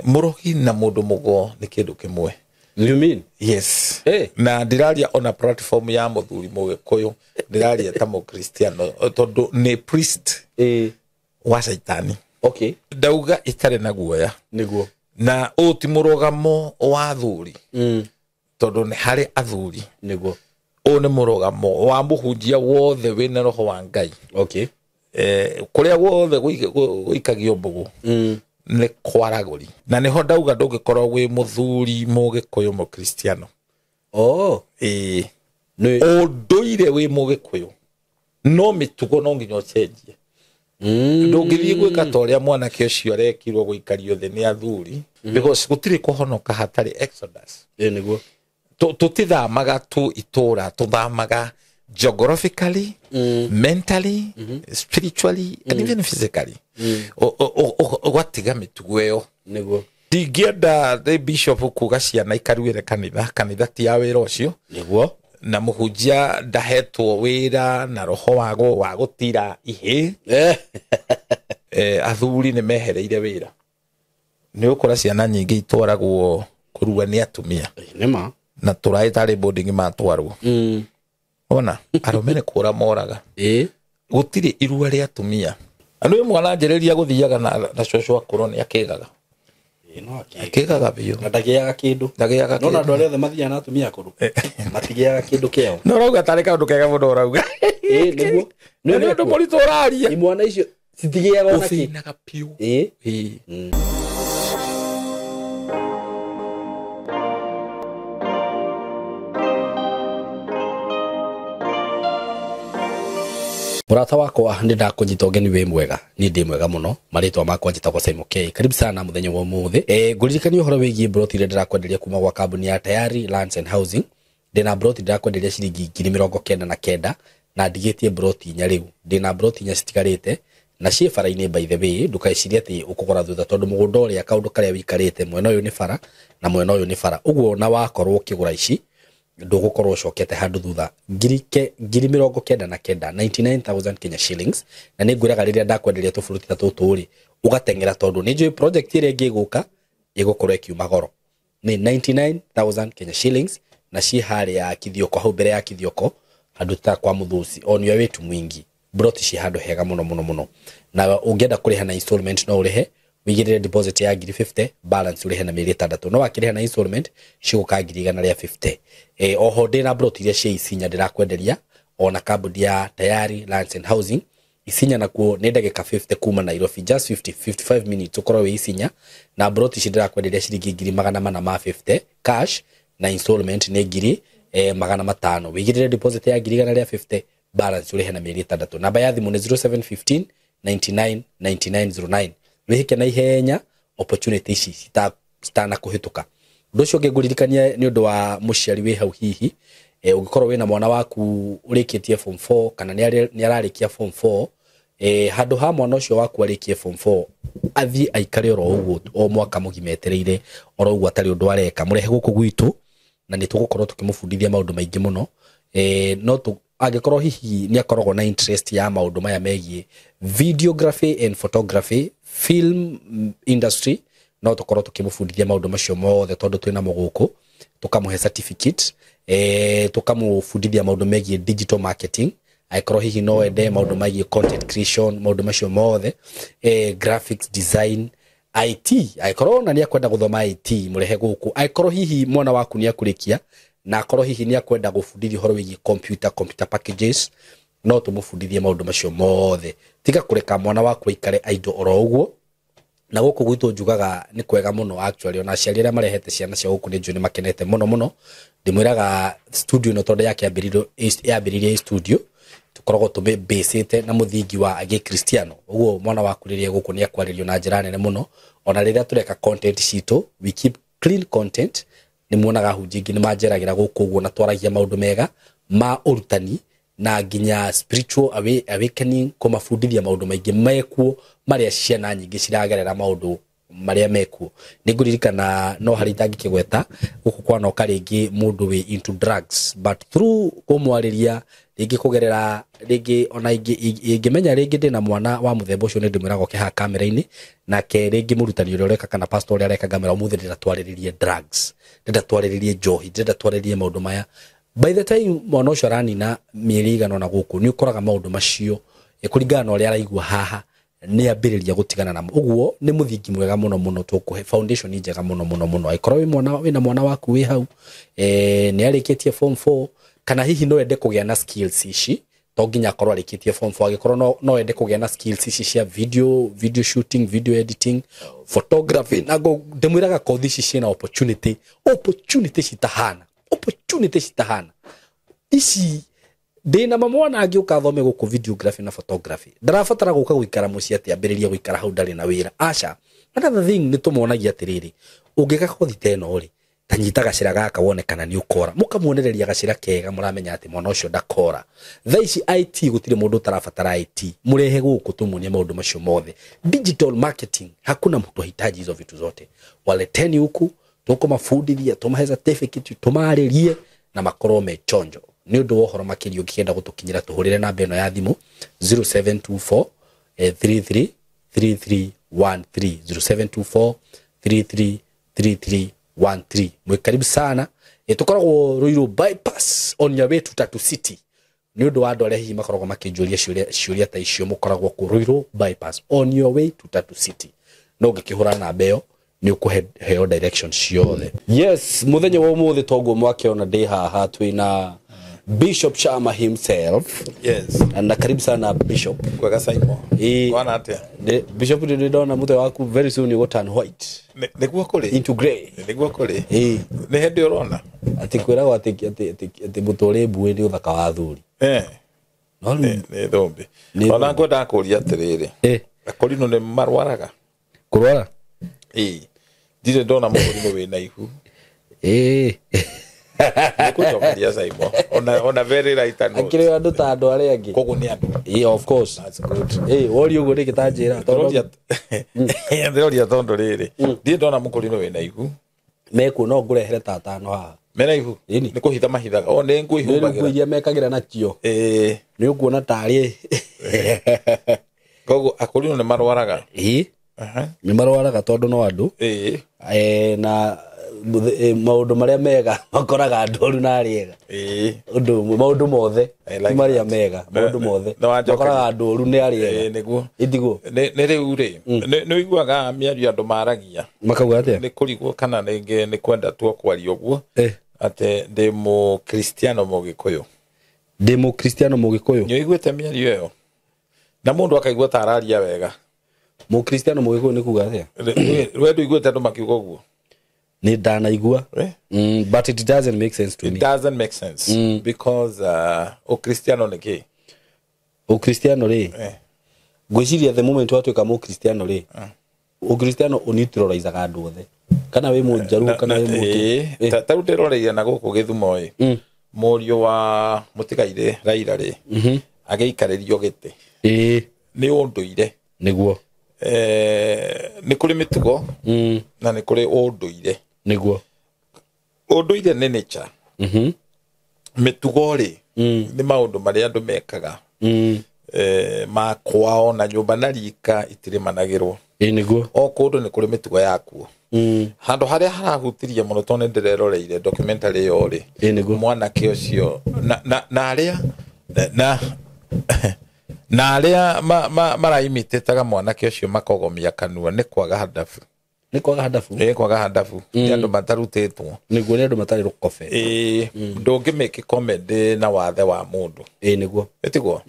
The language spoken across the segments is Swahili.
murogi na mundu mugo ni kindu kimwe. You mean? Yes. Na ndiraria on a platform ya muthuri mugikuyu ndiraria ta mu Kristiano tondu ni priest wa Saitani. Okay. Ndauga itare na guoya niguo na uti murogamo wa athuri tondu ni hari athuri niguo one murogamo wa muhunjia wothe wina roho wa Ngai. Okay. Kuria wothe guikagio mbugu ni kwaraguri na niho ndauga ndungikorwo wi muthuri mugikuyu mu Kristiano. Unduire wi mugikuyu no mitugo no nginya ucenjie. Ndungithie gwika toria mwana kiocio arekirwo guikario the ni athuri because gutiri kuhonoka hatari Exodus. Niguo tutithamaga tu itura tuthamaga geographically, mentally, spiritually, and even physically. Watiga mitugo yo niguo ndigienda the bishop kuga ciana ikaruire kanitha ti ya wira ucio niguo na muhunjia ndahetwo wira na roho wa gutira ihe athuri ni mehereire wira ni ukora ciana nyingi itwaragwo kurua ni atumia nema na turaitari boarding matwarwo ona aromene kura moraga gutiri irua ria atumia andu mwana njereria guthiaga na cocwo akoro ni akigaga no akigaga biyo na ndagiaga kindu no na ndore the mathia na atumia akoro matigiaga kindu keo no rauga tareka undu kega muno rauga niguo no ndu muritu uraria imwana icio citigiaga ona ki naga piu Murata wakwa ndi ndakunyita ugeni we mwega ni ndi mwega muno maritwa makwa njitagwo Simon K. Karibu sana muthenya wa umuthi nguririkania uhoro wigie broti ire ndirakwenderia kuma gwa kambuni ya Tayari Lands and Housing. Ndina broti ndirakwenderia ciringi 99 na ndigitie broti nya riu ndina broti nya citigarite na cie bara-ini by the way ndukaiciria ati ukugora thutha tondu mugunda uria kaundu karia wikarite mwena uyu ni bara na mwena uyu ni bara uguo na wakorwo ukigura ici ndugukorwo cokete handu thutha 99,000 Kenya shillings na ni ngwiraga riria ndakwenderia tufuruti ta tutu ri ugatengera tondu ni njui project ire ngiguka igukorwo ikiuma goro ni 99,000 Kenya shillings na ci hari ya kithioko hau mbere ya kithioko handu ta kwa muthuci on your way to mwingi broti ci handu hega muno na ungienda kuriha na installment no urihe wigirire deposit ya 50 balance urihe na mieri 3 no wakiriha na installment ciguka 150 oho ndina broti iria cia isinya ndirakwenderia ona kambuni ya Tayari Lands and Housing isinya nakuo ni ndagika 50 kuma Nairobi just 55 minutes ukorwo wi isinya na broti ci ndirakwenderia ciringi 450 cash na installment ni 500 wigirire deposit ya 150 balance urihe na mieri 3 namba ya thimu ni 0715 99 9909 wihike na ihenya opportunity ici citana kuhituka ndu cio ngiguririkania ni undu wa muciari wi hau hihi ungikorwo wina mwana waku urikitie form 4 kana ni ararikia form 4 handu ha mwana ucio waku arikie form 4 athi aikare oro uguo o mwaka mugimetereire oro uguo atari undu areka murehe guku gwitu na ni tugukorwo tukimufundithia maundu maingi muno no tu agikorwo hihi ni akoragwo na interest ya maundu maya megie videography and photography film industry no tukorwo tukimufundithia maundu macio mothe tondu twina muguku tukamuhe certificate tukamufundithia maundu megie digital marketing aikorwo hihi no ende maundu megie content creation maundu macio mothe graphics design IT aikorwo na ni akwenda guthoma IT murehe guku aikorwo hihi mwana waku ni akurikia na akorwo hihi ni akwenda gufundithia horo wigi computer packages no tumufundithie maundu macio mothe tiga kureka mwana waku ikare aido oro uguo na guku gwitu njugaga ni kwega muno actually ona aciari aria marehete ciana cia guku ni njuni makenete muno ndimwiraga studio no tondu yake yambiririe studio tukoragwo tume basete na muthingi wa agi Kristiano uguo mwana waku riria guku ni akwaririo na njira nene muno ona riria tureka content citu we keep clean content ni muonaga hunjingi ni manjeragira guku uguo na twaragia maundu mega ma urutani na nginya spiritual awakening kumafundithia maundu maingi mekuo maria ciana nyingi ciragerera maundu maria mekuo niguririkana no hari tangi kigweta guku kwa no karingi mundu we into drugs but through kumwariria ringi kugerera ringi ona ingimenya ringi ndina mwana wa muthemba ucio ndimwirago kiha kamera-ini nake ringi murutani uria ureka kana pastor uria areka kamera umuthi ndatwariririe drugs ndatwariririe njohi ndatwariririe maundu maya by the time mwana ucio aranina mieri igana na guku ni ukoraga maundu macio kuringana na uria araigua haha ni ambiriria gutigana na uguo ni muthingi mwega muno tukuhe foundation njega muno aikorwo wina mwana waku wi hau ni arikitie form 4 kana hihi no ende kugia na skills ici to nginya korwo arikitie form 4 agikorwo no ende kugia na skills ici cia video shooting video editing photography nago ndimwiraga kothi ici ciina opportunity citahana ici ndina mamwana agiuka thome guku videography na photography ndarabatara guka guikara muci ati ambiriria guikara hau ndari na wira acha another thing ni tumuonagia atiriri ungika kothi teno ri tanyita gacira gaka wonekana ni ukora mukamuonereria gacira kega muramenya ati mwana ucio ndakora thaici IT gutire mundu tarabatara IT murehe guku tumunie maundu macio mothe digital marketing hakuna mtu hitaji hizo vitu zote waleteni huku tukumafundithia tumahe certificate tumaririe na makorwo me chonjo ni undu wohoro makirio kienda gutukinyira tuhurire namba eno ya thimu 0724 33 0724 33 mwe karibu sana tukoragwo Ruiru bypass on your way to Tatu City ni undu wa andu aria hihi makoragwo makinjuria ciuria ta icio mukoragwo ku Ruiru bypass on your way to Tatu City no ngikihura na mbeo ni ukuheo direction ciothe yes muthenya wa umuthi toguo mwakiona ndi haha twina Bishop Chama himself. Yes. Na karibu sana Bishop. Kwega saimo. Wana atia. Bishop ndona mutwe waku very soon you turn white. Niguo kuri. Into grey. Niguo kuri. Ni hindi urona. Ati kwira ati mutore buwe ndi uthaka wa thuri. No ni thombe. Ona ngwenda kuria atiriri. Akorino ni marwaraga. Kurwara? Ndire ndona mukorino wina ihu. Nikucokeria saimo ona very right and akire andu ta andu aria angi kogo ni andu of course that's good wori ugo ni gitanjira ndoria tondo riri ndire ndona mukorino wina ihu meku no ngurehere tata no ha mena ihu ni kuhitha mahithaga o ni nguihumbagira ni mekagira nakio ni ukuona tari kogo akorino ni marwaraga ni marwaraga tondu no andu na maundu maria mega makoraga ndoru na riega maundu mothe maria mega maundu mothe makoraga ndoru ni ariega niguo indigo ni riu ri ni iguaga miario andu maragia makauga atia ni kurigwo kana ninge ni kwenda tu kwaria uguo ate ndi mu Cristiano Mugikuyu ni iguete miario yo na mundu akaigua tararia wega mu Cristiano Mugikuyu ni kuga atia wedu iguete andu makiuga uguo ni dana igua but it doesn't make sense to me. It doesn't make sense because o Cristiano niki o Cristiano ri gwiciria the moment watu kama o Cristiano ri o Cristiano unitrolize andu othe kana we munjaru kana we mutu ta uteroreire na guku Githumo murio wa mutigaire Raila ri ageikaririo gite ni unduire niguo ni kuri mitugo na ni kuri unduire niguo unduire ni nature mitugo ri ni maundu maria andu mekaga ma kwao na nyumba na rika itirimanagirwo niguo o kundu ni kuri mitugo yakuo handu haria harahutirie muno tone ndireroreire documentary yo ri mwana kio cio na aria na aria maraimitetaga mwanake ucio makogomia kanua ni kwaga hadafu kwaga hadafu ni andu matarutitwo niguo ni andu matari rukobe ndungimeke comedy na wathe wa mundu niguo etiguo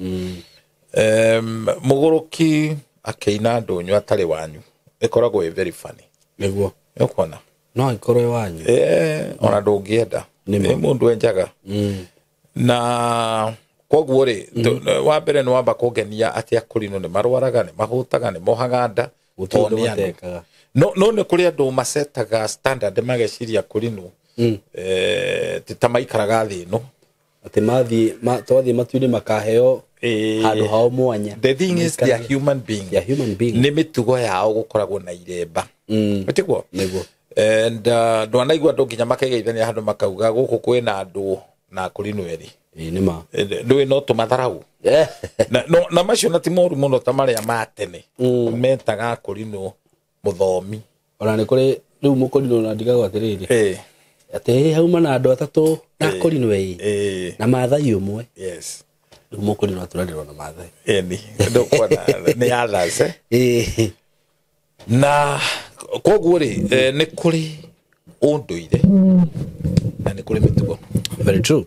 muguruki akeina ndunyu atari wanyu ikoragwo very funny niguo ukona no ikorwe wanyu ona ndungienda ni mundu enjaga na koguo ri wa mbere ni wamba kugenia atia kurino ni marwaraga ni mahutaga ni mohaganda no ni kuri andu masetaga standard mageciria kurino titamaikaraga thi no ati mathi twathi matuini makaheo handu hao mwanya. The thing is they are human being. They are human being. Nĩ mĩtugo yao gũkoragwo na iremba. Ũtiguo? Nĩguo. And ndwanaigua andũ nginya makegeithania handũ makauga gũkũ kwĩna andũ na kũri nweri. Nĩma. Ndũĩ no tũmatharau. Na macio na ti moru mũno ta marĩa ma tene. Metaga kũrinwo mũthomi. Ona nĩ kũrĩ rĩu mũkũrinwo na ndigagwo atĩrĩrĩ. Atĩ hauma na andũ atatũ na kũrinwo na Maathai ũmwe. Yes. Rĩu mũkũrinwo atũranĩrwo na Maathai. Ni ndũkwana nĩ others na koguo rĩ nĩ kũrĩ ũndũire na nĩ kũrĩ mĩtugo. Very true.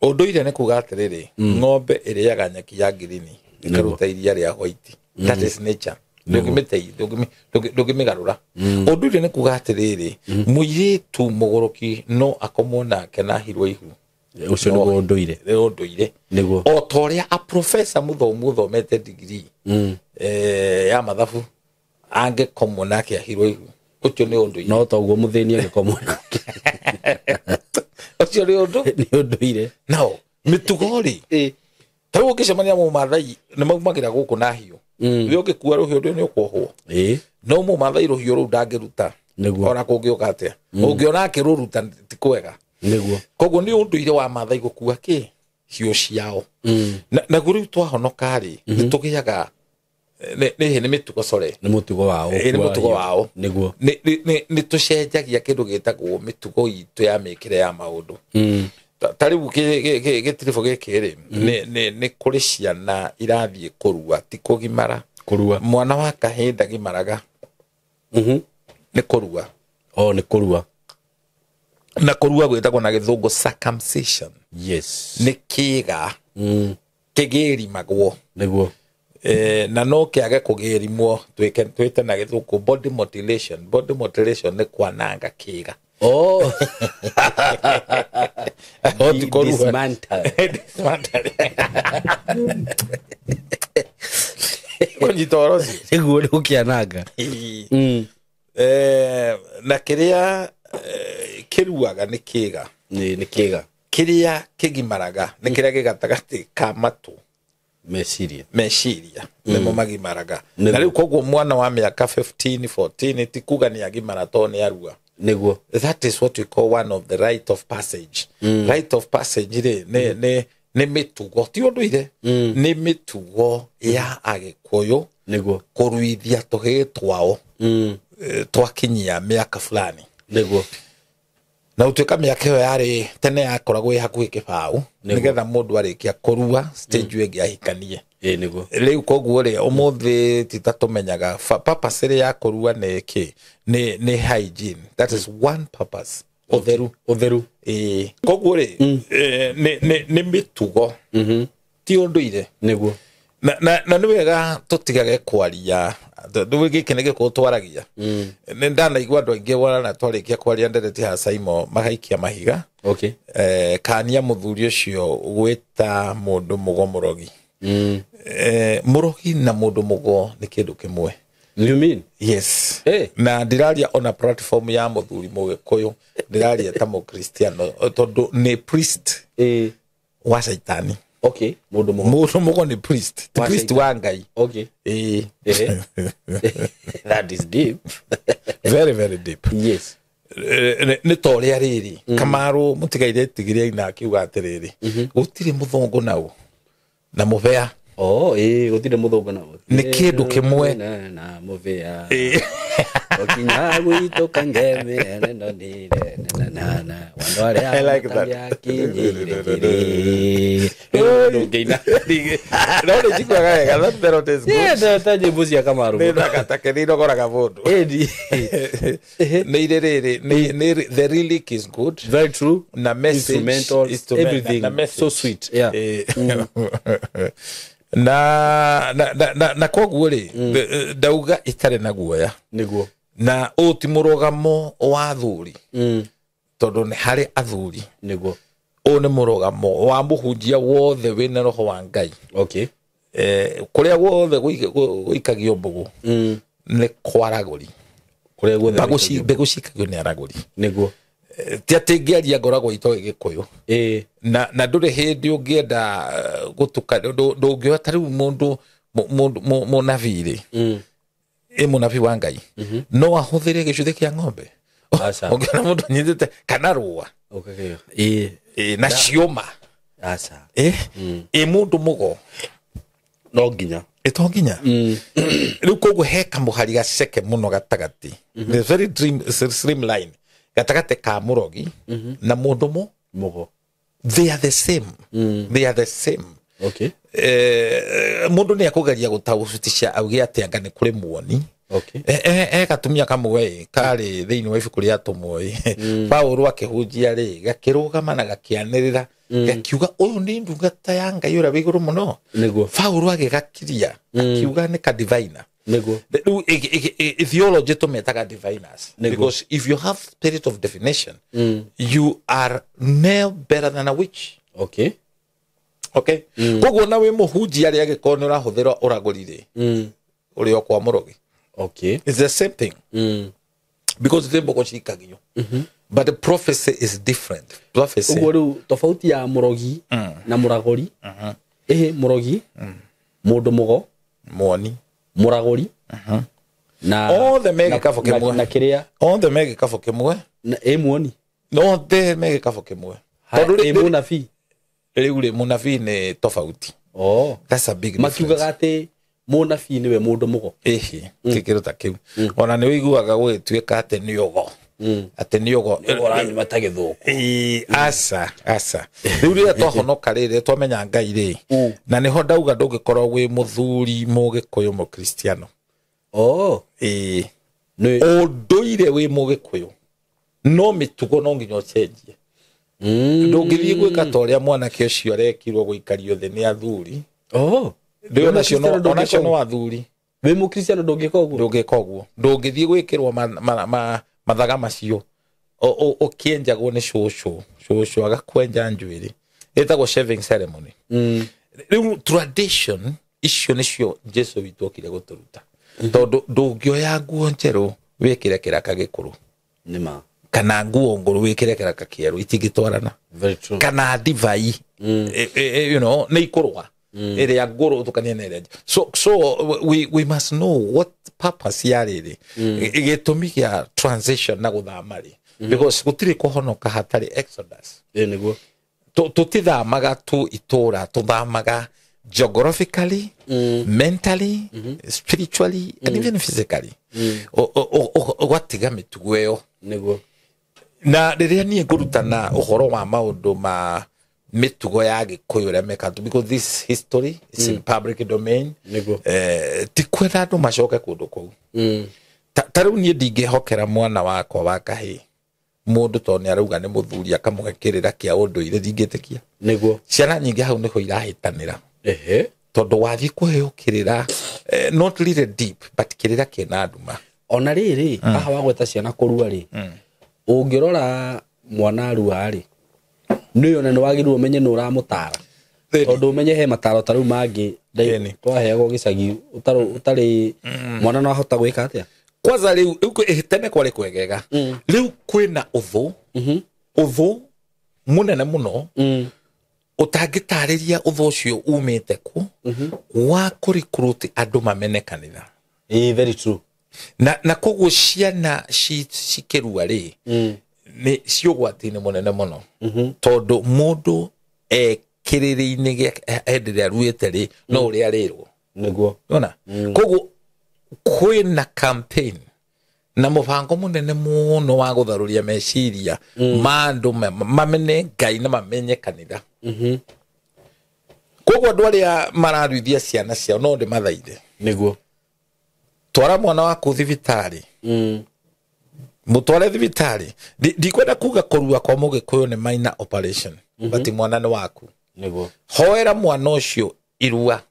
Ũndũire nĩ kuga atĩrĩrĩ ng'ombe ĩrĩaga nyeki ya ngirini ĩkaruta iria rĩa white. That is nature. Ndũngĩmĩgarũra. Ũndũire nĩ kuga atĩrĩrĩ mũirĩtu mũgũrũki no akomwo nake na hirwo ihu. Ũcio nĩguo ũndũire. Ũndũire. Nĩguo. O ta ũrĩa a professor mũthomu ũthomete degree ya mathabu angĩkomwo nake ahirwo ihu. Ũcio nĩ ũndũire. No ta ũguo mũthĩni agĩkomwo nake. Ũcio nĩ ũndũire. No mĩtugo rĩ. Ta rĩu ũngĩcemania Mũmaathai nĩ maumagĩra gũkũ na hiũ. Rĩu ũngĩkua rũhiũ rũu nĩ ũkwohwo. No Mũmaathai rũhiũ rũu ndangĩruta. Ona kũngĩoka atĩa. Ũngĩona akĩrũruta ti kwega. Nĩguo. Koguo nĩ ũndũire wa Maathai gũkua kĩ hiũ ciao. Naguo rĩu twahonoka rĩ nĩ tũgĩaga nĩ mĩtugo core. Nĩ mũtugo wao. Nĩ mũtugo wao. Nĩguo. Nĩ tũcenjagia kĩndũ gĩtagwo mĩtugo itũ ya mĩkĩre ya maũndũ. Ta rĩu gĩtiribũ gĩkĩ rĩ nĩ kũrĩ ciana irathiĩ kũrua ti kũgimara. Kũrua. Mwana wa kahĩĩ ndagimaraga. Nĩ kũrua. Nĩ kũrua. Na kũrua gwĩtagwo na gĩthũngũ circumcision. Yes. Nĩ kĩĩga kĩgĩrimagwo. Nĩguo. Na no kĩage kũgĩrimwo twĩte na gĩthũngũ body mutilation. Body mutilation nĩ kwananga kĩĩga. Dismantle. Kũnyita ũhoro nĩguo nĩ gũkĩananga. Na kĩrĩa kĩruaga nĩ kĩĩga. Nĩ kĩĩga. Kĩrĩa kĩgimaraga nĩ kĩrĩa gĩgatagatĩ ka matũ. Meciria nĩmo magimaraga. Na rĩu koguo mwana wa mĩaka 15 14 ti kuga nĩ agimara to nĩ arua. Nĩguo. That is what we call one of the rite of passage. Rite of passage rĩ nĩ mĩtugo ti ũndũire. Nĩ mĩtugo ya Agĩkũyũ. Nĩguo. Kũruithia tũhĩĩ twao twakinyia mĩaka fulani. Nĩguo. Na ũtuĩka mĩaka ĩyo yarĩ tene yakoragwo ĩ hakuhĩ kĩbaũ nĩgetha mũndũ arĩkia kũrua stage ĩyo ĩngĩ ahikanie. Nĩguo. Rĩu koguo rĩ ũmũthĩ ti ta tũmenyaga purpose ĩrĩa ya kũrua nĩ kĩ nĩ hygiene. That is one purpose. Ũtheru. Koguo rĩ nĩ mĩtugo ti ũndũire. Nĩguo. Na nĩ wega tũtigage kwaria gĩkĩ nĩ gĩkũ twaragia. Nĩ ndanaigua andũ aingĩ wona twarĩkia kwaria ndereti ha Saimo magaikia mahiga. Kania mũthuri ũcio gwĩta mũndũ mũgo mũrogi. Mũrogi na mũndũ mũgo nĩ kĩndũ kĩmwe. You mean? Yes. Na ndiraria ona platform ya mũthuri Mũgĩkũyũ ndiraria ta Mũkristiano tondũ nĩ priest wa Saitani. Mũndũ mũgo nĩ priest. Priest wa Ngai. That is deep. Very, very deep. Yes. Nĩ ta ũrĩa rĩrĩ Kamarũ mũtigaire tigĩria ina akiuga atĩrĩrĩ gũtirĩ mũthũngũ naũ na mũbea. Gũtirĩ mũthũngũ naũ. Nĩ kĩndũ kĩmwe na mũbea. Okinya gwitũ kangeme no nire na I like that. No nĩ njiguaga wega. That melody is good. Ta nyĩmbo cia Kamarũ. Nĩ thakatake nĩ inogoraga mũndũ. Nĩ irĩ rĩrĩ the lyric is good. Very true. Na message everything so sweet. Yeah. Na koguo rĩ ndauga itarĩ na guoya. Nĩguo. Na ũũ ti mũrũgamo wa athuri tondũ nĩ harĩ athuri. Nĩguo. Ũũ nĩ mũrũgamo wa mũhunjia wothe wĩna roho wa Ngai. Kũrĩa guothe gũikagio mbũgũ nĩ kwa aragũri. Mbegũ cikagio nĩ aragũri. Nĩguo. ti atingiaria ngoragwo itoe gikuyu na ndure hindi ungienda gutuka ndungihota riu mundu munaviri munavi wa Ngai no ahuthire gicuthi kia ng'ombe ongiona mundu nyitite kana rua na cioma mundu mugo no nginya itonginya riu koguo he kamuhari gaceke muno gatagati the very streamline gatagate ka murogi na mundu mugo they are the same okay mundu ni akugeria gutaucutisha auge ati anga ni kuri muoni okay gatumia kamwe kari thiini wa ibuku ria tumwe Paulo akihunjia ri gakirugama na gakianirira gakiuga uyu ni ndungata ya Ngai ura wiguru muno niguo Paulo agigakiria akiuga ni ka diviner niguo theology tumetaga diviners because if you have spirit of divination you are no better than a witch okay koguo na wi muhunjia ri agikona urahuthira uragurire uri okwa murogi okay it's the same thing because the mboko cikagio but the prophecy is different prophecy uguo riu tofauti ya murogi na muragori murogi mundu mugo muoni muragori na all the mega kafo kimwe na kiria all the mega kafo kimwe na muoni no the mega kafo kimwe tondu munafi riu munafi ni tofauti that's a big difference makiugaga ati munafi niwe mundu mugo kikiruta kiu ona ni wiguaga gwituika ati ni ugo ati ni ugo orani matagithuku asa riu ria twahonoka riri twamenya Ngai ri na niho ndauga ndungikorwo wi muthuri mugikuyu mu Kristiano unduire wi mugikuyu no mitugo no nginya ucenjie ndungithii gwika toria mwanake ucio arekirwo guikario thi ni athuri ndio nacio no athuri wi mu Kristiano ndungika uguo ndungithii gwikirwo mathaga macio ukienjagwo ni cucu agakwenja njwiri etagwo shaving ceremony riu tradition icio nicio Jesu witu okire guturuta tondu ndungioya nguo njeru wikire kiraka gikuru nima kana nguo nguru wikire kiraka kieru itingitwarana very true kana divai you know ni ikurwa ere nguru tukania na ere so we must know what purpose yariri igitumi kia transition na guthamari because gutiri kuhonoka hatari exodus niguo tutithamaga tu itura tuthamaga geographically mentally spiritually and even physically gwatiga mitugo yo niguo na riria nie ngurutana uhoro wa maundu ma mitugo ya gikuyu ria mekatu because this history is in public domain tikwenda andu macoke kundu kou tariu nie ndingihokera mwana wakwa wa kahi mundu to ni arauga ni muthuri akamugekirira kia unduire ndingitikia niguo ciana nyingi hau niho irahitanira tondu wathi kuheyukirira not really deep but kirira kina nduma ona riri haha wagweta ciana kurua ri ungirora mwana arua ri niyo ni wagirwo menye no uramutara tondu umenye he mataro taru mangi twaheagwo gicagi utari mwana no ahota gwika atia kwanza riu tene kwari kwegega riu kwina uthu munene muno utangitariria uthu ucio umite ku wa kuricruit andu mamene kanitha very true na koguo ciana cikirua ri ni ciugwati-ini munene muno tondu mundu kiriri-ini enderea ruite ri no uria rirwo niguo ona koguo kwina campaign na mubango munene muno wa gutharuria meciria mandu mamene Ngai na mamenye kanitha koguo andu aria mararuithia ciana ciao no ndi mathaithe niguo twara mwana waku thibitari mutware thibitari ndikwenda kuga kurua kwa mugikuyu ni minor operation but mwana ni waku niguo hoera mwana ucio irua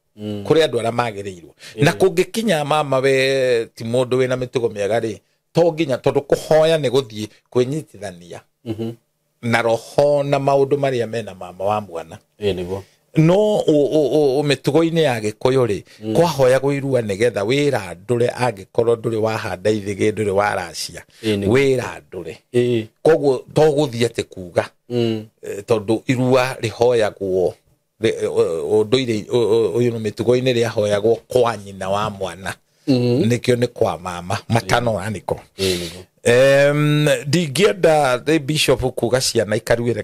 kuri andu aria magirirwo na kungikinya mama we ti mundu wina mitugo miega ri to nginya tondu kuhoya ni guthie kwinyitithania na roho na maundu maria mena mama wa mwana niguo no o mitugo-ini ya gikuyu ri kwahoyagwo irua nigetha wira ndure angikorwo nduri wahanda ithige nduri waracia wira ndure koguo to guthie ati kuga tondu irua rihoyagwo nduire uyu no mitugo-ini ri ahoyagwo kwa nyina wa mwana nikio ni kwa mama matano aniko ndingĩenda the bishop kuga ciana ikaruire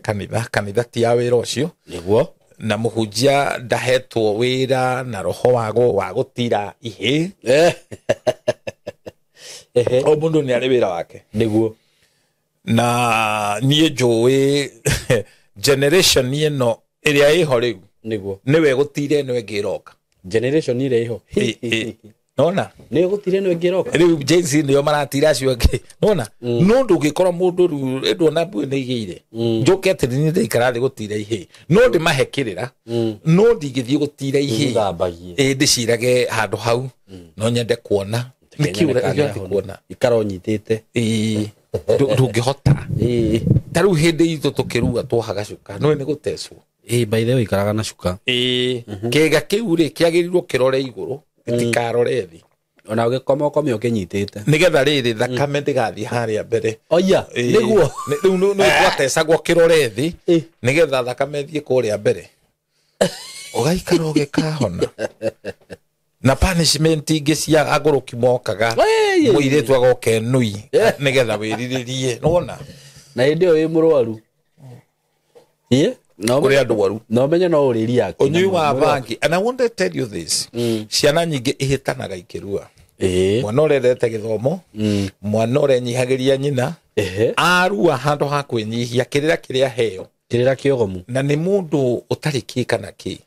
kanitha ti ya wĩra ũcio niguo na mũhunjia ndahetwo wĩra na roho wa gũtira ihĩ o mũndũ nĩ arĩ wĩra wake niguo na niĩ njũĩ generation ĩno ĩrĩa ĩho rĩu niguo nĩwe gũtire ĩno ĩngĩ ĩroka generation ĩrĩa ĩho nona nĩ gũtire ĩno ĩngĩ ĩroka rĩu Jay-Z nĩo maratira acio angĩ nona no ndũngĩkorwo mũndũ rĩu endwo na mbuĩ nĩ igĩire njoke atĩ nĩ ndaikara thĩ gũtira ihĩ no ndĩmahe kĩrĩra no ndingĩthiĩ gũtira ihĩ ndĩcirage handũ hau no nyende kuona nĩ kĩũra kuona ikara ũnyitĩte ndũngĩhota ta rĩu hĩndĩ itũ tũkĩruga twohaga cuka no nĩ gũtecwo by the way ikaraga na cuka kĩga kĩu rĩ kĩagĩrĩirwo kĩrore igũrũ gĩtikarore thĩ ona ũgĩkoma ũkome ũkĩnyitĩte nĩgetha rĩrĩ thakame ndĩgathiĩ harĩa mbere oya nĩguo rĩu no twatecagwo kĩrore thĩ nĩgetha thakame thiĩ kũrĩa mbere ũgaikara ũgĩkahona na punishment ingĩ cia agũrũki mokaga mũirĩtu agoke nui nĩgetha wĩrirĩrie nona na hĩndĩ ĩyo wĩ mũrwaru kũrĩ andũ waru no menye no ũrĩri yake ũnyui wa bangi and I want to tell you this ciana nyingĩ ihĩtanaga ikĩrua mwana ũrendete gĩthomo mwana ũrenyihagĩria nyina arua handũ ha kwĩnyihia kĩrĩra kĩrĩa heo kĩrĩra kĩogomu na nĩ mũndũ ũtarĩ kĩ kana kĩ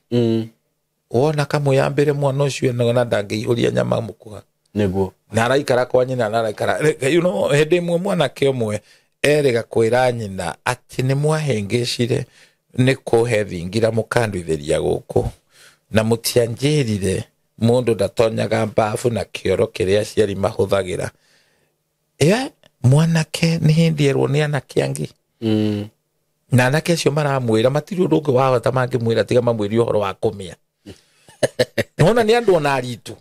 wona kamũyambĩre mwana ũcio na ndangĩihũria nyama mũkuha nĩguo na araikara kwa nyina na araikara you know hĩndĩ ĩmwe mwanake ũmwe erĩga kwĩra nyina atĩ nĩ mwahĩngĩcire nĩ kũhe thingira mũkandwithĩria gũkũ na mũtianjĩrire mũndũ ndatonyaga mbafu na kĩoro kĩrĩa aciari mahũthagĩra mwanake nĩ hĩndĩ erwo nĩ anake angĩ na anake acio maramwĩra matirĩ ũndũ ũngĩ wa bata mangĩmwĩra tiga mamwĩrie ũhoro wa kũmĩa nĩwona nĩ andũ ona aritũ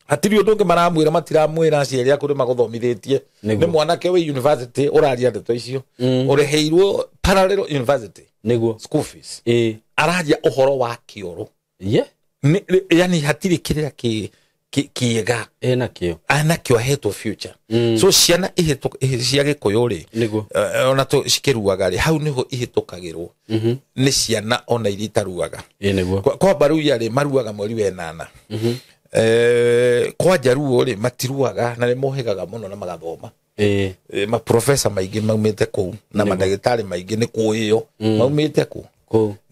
hatirĩ ũndũ ũngĩ maramwĩra matiramwĩra aciari akũ nĩ magũthomithĩtie nĩ mwanake wĩ university ũraria ndeto icio ũrĩhĩirwo parallel university nĩguo school fees araria ũhoro wa kĩoro yani hatirĩ kĩrĩra kĩega anakĩo ahetwo future so ciana cia gĩkũyũ rĩ ona cikĩruaga rĩ hau nĩho ihĩtũkagĩrwo nĩ ciana ona iria itaruaga kwa Baruya rĩ maruaga mweri wa ĩnana kwa Jaruo rĩ matiruaga na nĩ mohĩgaga mũno na magathoma maprofesa maingĩ maumĩte kũu na mandagĩtarĩ maingĩ nĩ kũĩyo maumĩte kũu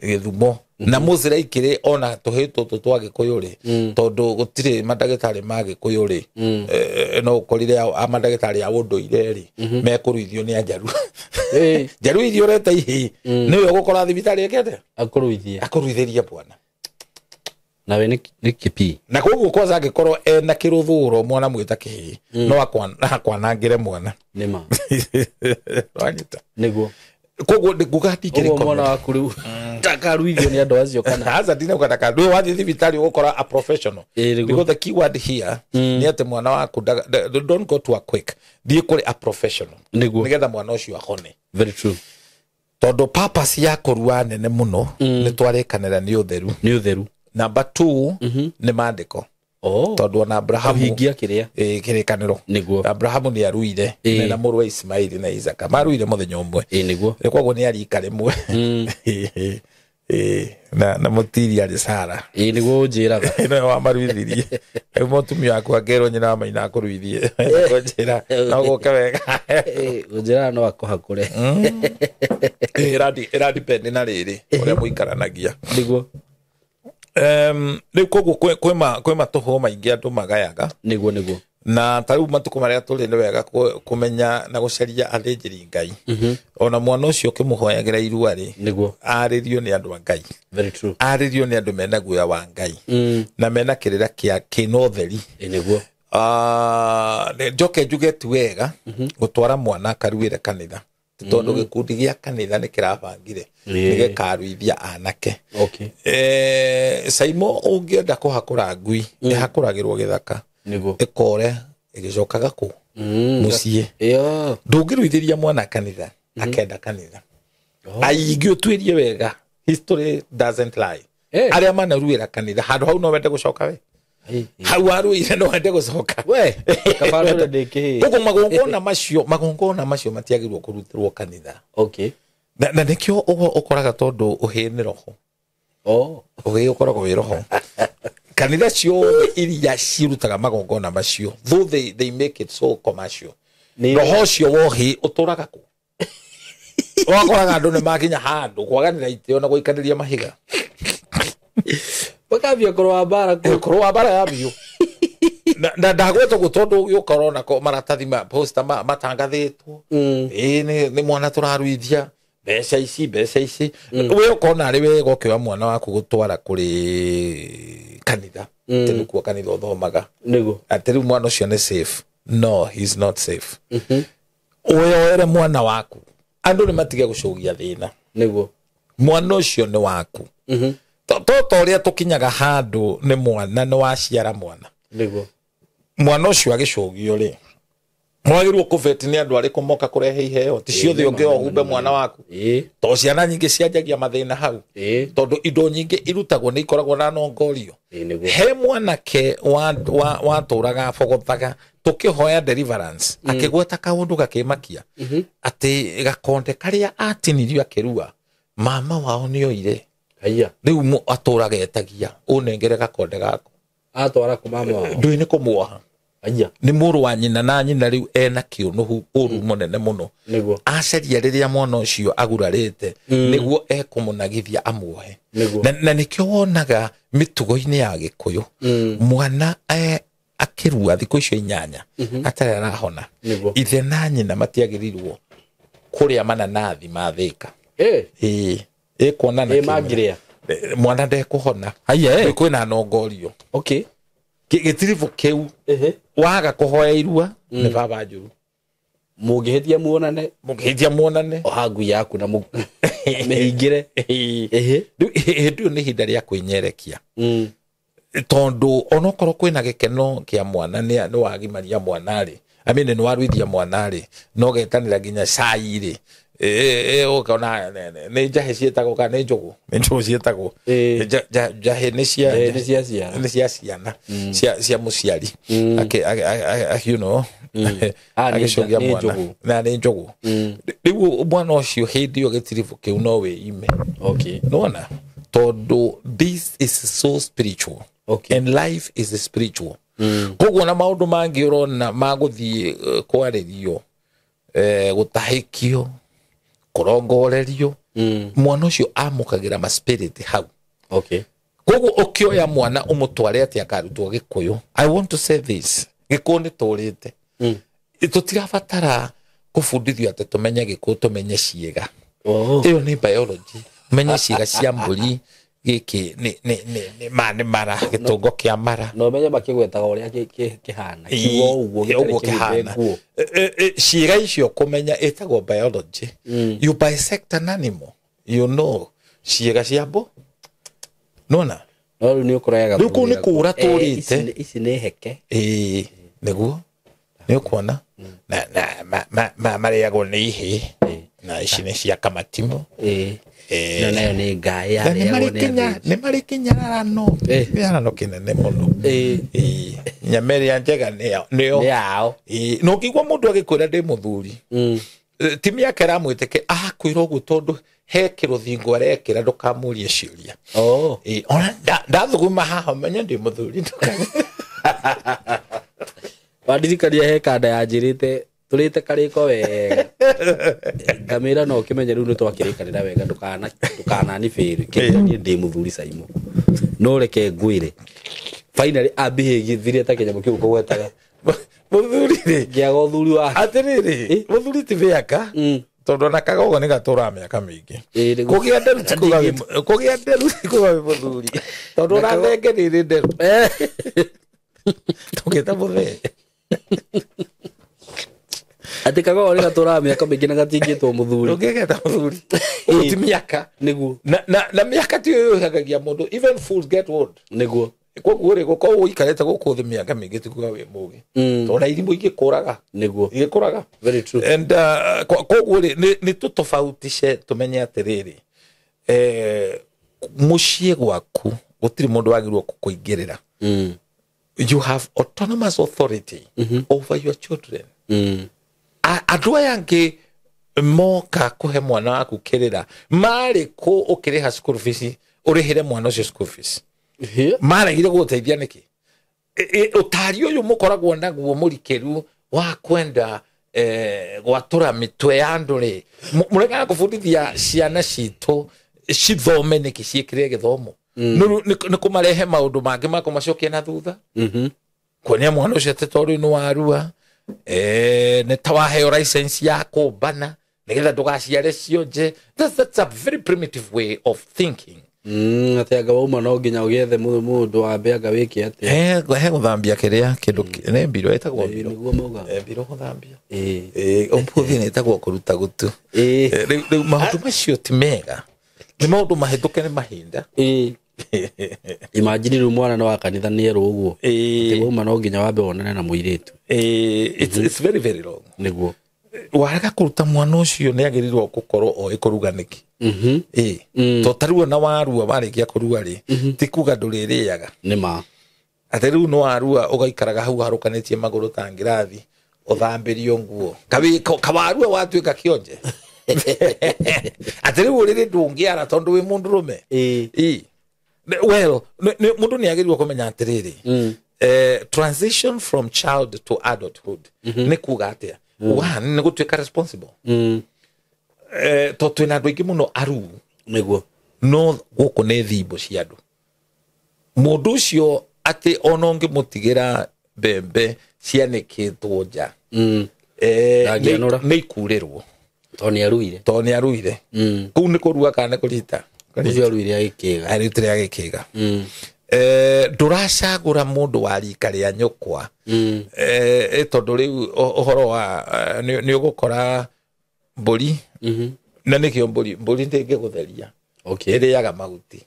Gĩthumo na mũzira ikĩrĩ ona tũhĩtwo twa gĩkũyũ rĩ tondũ gũtirĩ mandagĩtarĩ ma gĩkũyũ rĩ no ũkorire mandagĩtarĩ a ũndũire rĩ mekũruithio nĩ Ajaru Jaru irio reta ihĩ nĩwe ũgũkora thibitarĩ ekete akũruithĩria bwana na we nĩ kĩpi na koguo kwanza angĩkorwo ena kĩrũthũro mwana mwĩta kĩhĩ no akwanangĩre mwana nĩma wanyita nĩguo koguo nguga ndingĩrĩ mwana waku rĩu ndakaruithio nĩ andũ acio kana aza ndina ukataka ndwe wathi thibitarĩ ũgũkora a professional because the keyword here nĩ atĩ mwana waku don't go to a quick thiĩ kũrĩ a professional nĩgetha mwana ũcio ahone very true tondũ purpose ya kũrua nene mũno nĩ twarĩkanĩra nĩ ũtheru number 2 nĩ maandĩko tondũ ona Abrahamu hingia kĩrĩa kĩrĩkanĩro nĩguo Abrahamu nĩ aruire na mũrũ wa Ismaili na Isaka maruire mũthenya ũmwe nĩguo koguo nĩ arika rĩmwe na mũtiri arĩ Sara nĩguo njĩraga no wa maruithirie mũtumia wakwa ngerwo nyina wa maina akũruithie njĩra no gũke wega njĩra no akũhakũre ĩradepend na rĩrĩ ũrĩa mũikaranagia nĩguo rĩu koguo kwĩ matũhũ maingĩ andũ magayaga nĩguo na tarĩu matukũ marĩa tũrĩ nĩ wega kũmenya na gũcaria athĩnjĩri Ngai ona mwana ũcio ũkĩmũhoyagĩra irua rĩ arĩrio nĩ andũ a Ngai arĩrio nĩ andũ mena guoya wa Ngai na mena kĩrĩra kĩna ũtheri njoke njuge ti wega gũtwara mwana akaruĩre kanitha tondu gikundi gia kanitha ni kirabangire ni gikaruithia anake Saimo ungienda kuhakura ngui ihakuragirwo githaka ikore igicokaga ku mucie ndungiruithiria mwana kanitha akenda kanitha aigi utwirie wega history doesn't lie aria manaruira kanitha handu hau no wende gucoka we hau aruire no wende gucoka we kabarore ndiki kuko magongona macio matiagirwo kurutirwo kanitha na nikio ukoraga tondu uhini roho ugi ukoragwo wi roho kanitha cio iria cirutaga magongona macio though they make it so commercial roho cio wohi uturaga ku wakoraga andu ni makinya handu kwaganira itio na guikaniria mahiga bakabia korwa bara ya biu na ndagweto gutondu yukorona ko maratathi ma poster matangathitwo ni mwana turaruithia beca ici we ukona ari we gokwa mwana waku gutwara kuri kanitha tenu kwa kanitha uthomaga nigo atiri mwana ucio ni safe no he's not safe oere mwana waku andu ni matige gucugia thina nigo mwana ucio ni waku toto ria tukinyaga handu ni mwana ni waciara mwana nigo mwana ucio agicugio ri mwagirwo kuveti ni andu ari kumoka kurehe iheo ti ciothe unge ohumbe mwana waku to ciana nyingi cianjagia mathina hau tondu indo nyingi irutagwo ni ikoragwo na nongorio he mwanake wa turaga fogothaga tukihoya deliverance akigweta kaundu gakimakia ati gakonde karia atinirio akirua mama wao nioire riu aturaga etagia unengere gakonde gako atwara ku mama wao ndui kumuoha ni muru wa nyina na nyina riu ena kiunuhu uru munene muno aceria riria mwana ucio agurarite niguo ekumunagithia amuohe na nikio wonaga mitugo-ini ya Gikuyu mwana akirua thikũ icio 8 atari arahona ithe na nyina matiagirirwo kuria mananathi mathika kuona na magiria mwana ndekuhona kwina nongorio gitirivo keu waga kuhoya irua ni baba njuru mugihetia muonane ohangu yaku na mehingire ndio ni hinda ria kwinyerekia tondu onokorwo kwina gikeno kia mwana ni wagimaria mwana ri ni waruithia mwana ri no getanira ginya cai ri ukona ne jahe cietagwo kana ne njogu cietagwo jahe ni cia ciana cia muciari you know agishogia mwana na ne njogu riu mwana ucio hindi ogitirivu kiu no we ime nona todo this is so spiritual and life is spiritual koguo na maundu mangi urona maguthie kwaririo gutahikio kurongorerio mwana ucio amukagira ma spirit hau koguo ukioya mwana umutware ati akarutwo Gikuyu I want to say this gikundi turite tutirabatara kubundithio ati tumenye Gikuyu tumenye ciega iyo ni biology menye ciega cia mburi giki ni mara gitungo kia mara no menye bakigwetaga uria kihana kiwo uguo kihana ciega icio kumenya etagwo biology you bisect an animal you know ciega cia mbo nona no ni ukurayaga ruku ni kura turite ici ni heke niguo ni ukuona na mariagwo ni ihi na ici ni cia kamatimo na nayo ni ngai ya ni marikinyarano yarano kinene muno nyameri anjega nio yao no kigwa mundu agikwira ndi muthuri timi yake ramwiteke akwira ugu tondu he kiruthingo arekira ndukamurie ciuria ona ndathuguma haha menye ndi muthuri wadirikaria he kanda ya njirite turite kariko wega kamera no kimenye riu nitwakirikanira wega ndukana ni firu kinyani ndi muthuri Saimo no reke ngwire finally abihigi thire ta kinyamu kiu kugwetaga muthuri ri giago thuri wa atiriri muthuri ti viaka tondu na kagogo ni gatura miaka mingi kugia nderu tikuga muthuri tondu na thenge ni nderu tugeta muthe ati kago ri gatura miaka mingi na gatingitwo muthuri ngegeta muthuri uti miaka niguo na miaka ti yo hagagia mundu even fools get old niguo koguo ri guko uikarete guku thi miaka mingi ti kuga wi mugi tona irimu igikuraga niguo igikuraga very true and koguo ri ni tutofautishe tumenye atiriri mucie gwaku gutiri mundu wagirwo kukuingirira you have autonomous authority over your children andu aya angi moka kuhe mwana waku kirira mari ku ukiriha school fees urihire mwana ucio school fees maragire guteithia niki utari uyu mukoragwo naguo murikeru wa kwenda gwatura mitwe ya andu ri mureka kubundithia ciana citu cithome niki ciikire githomo ni kumarehe maundu mangi makumacokia na thutha konia mwana ucio tetori no warua ne tawaheo license ya kubana nigetha ndugaciare cionje that's a very primitive way of thinking ati anga uma no nginya ugethe mundu wambe anga wiki ati he guthambia kiria kindu ne mbiro etagwo mbiro niguo mauga mbiro guthambia omputhi ne etagwo kuruta gutu riu maundu macio ti mega ni maundu mahituke ni mahinda imagine mwana no akanitha ni ero uguo ati uma no nginya wambe wonane na muiritu it's very very long niguo waraga kuruta mwana ucio ni agirirwo gukorwo o ikuruga niki to taruo na warua barikia kuruga ri ti kuga nduririaga ni ma ati riu no warua ugaikaraga hau harukanetie maguru ta ngirathi uthambirio nguo kawarua watuika kionje ati riu riri ndungiara tondu wi mundu rume well mundu ni agirirwo kumenya atiriri transition from child to adulthood ni kuga atia one ni gutuika responsible to twina andu aingi muno aru niguo no guku ni thimbo cia andu mundu ucio ati ono ngimutigira bembe cianikitwo nja ni ikurirwo to ni aruire kuu ni kurua kana kurita ucio aruire agikiga arutire agikiga nduracagura mundu wa rika ria nyukwa tondu riu uhoro wa ni ugukora mburi na nikio mburi ndingigutheria iriaga mahuti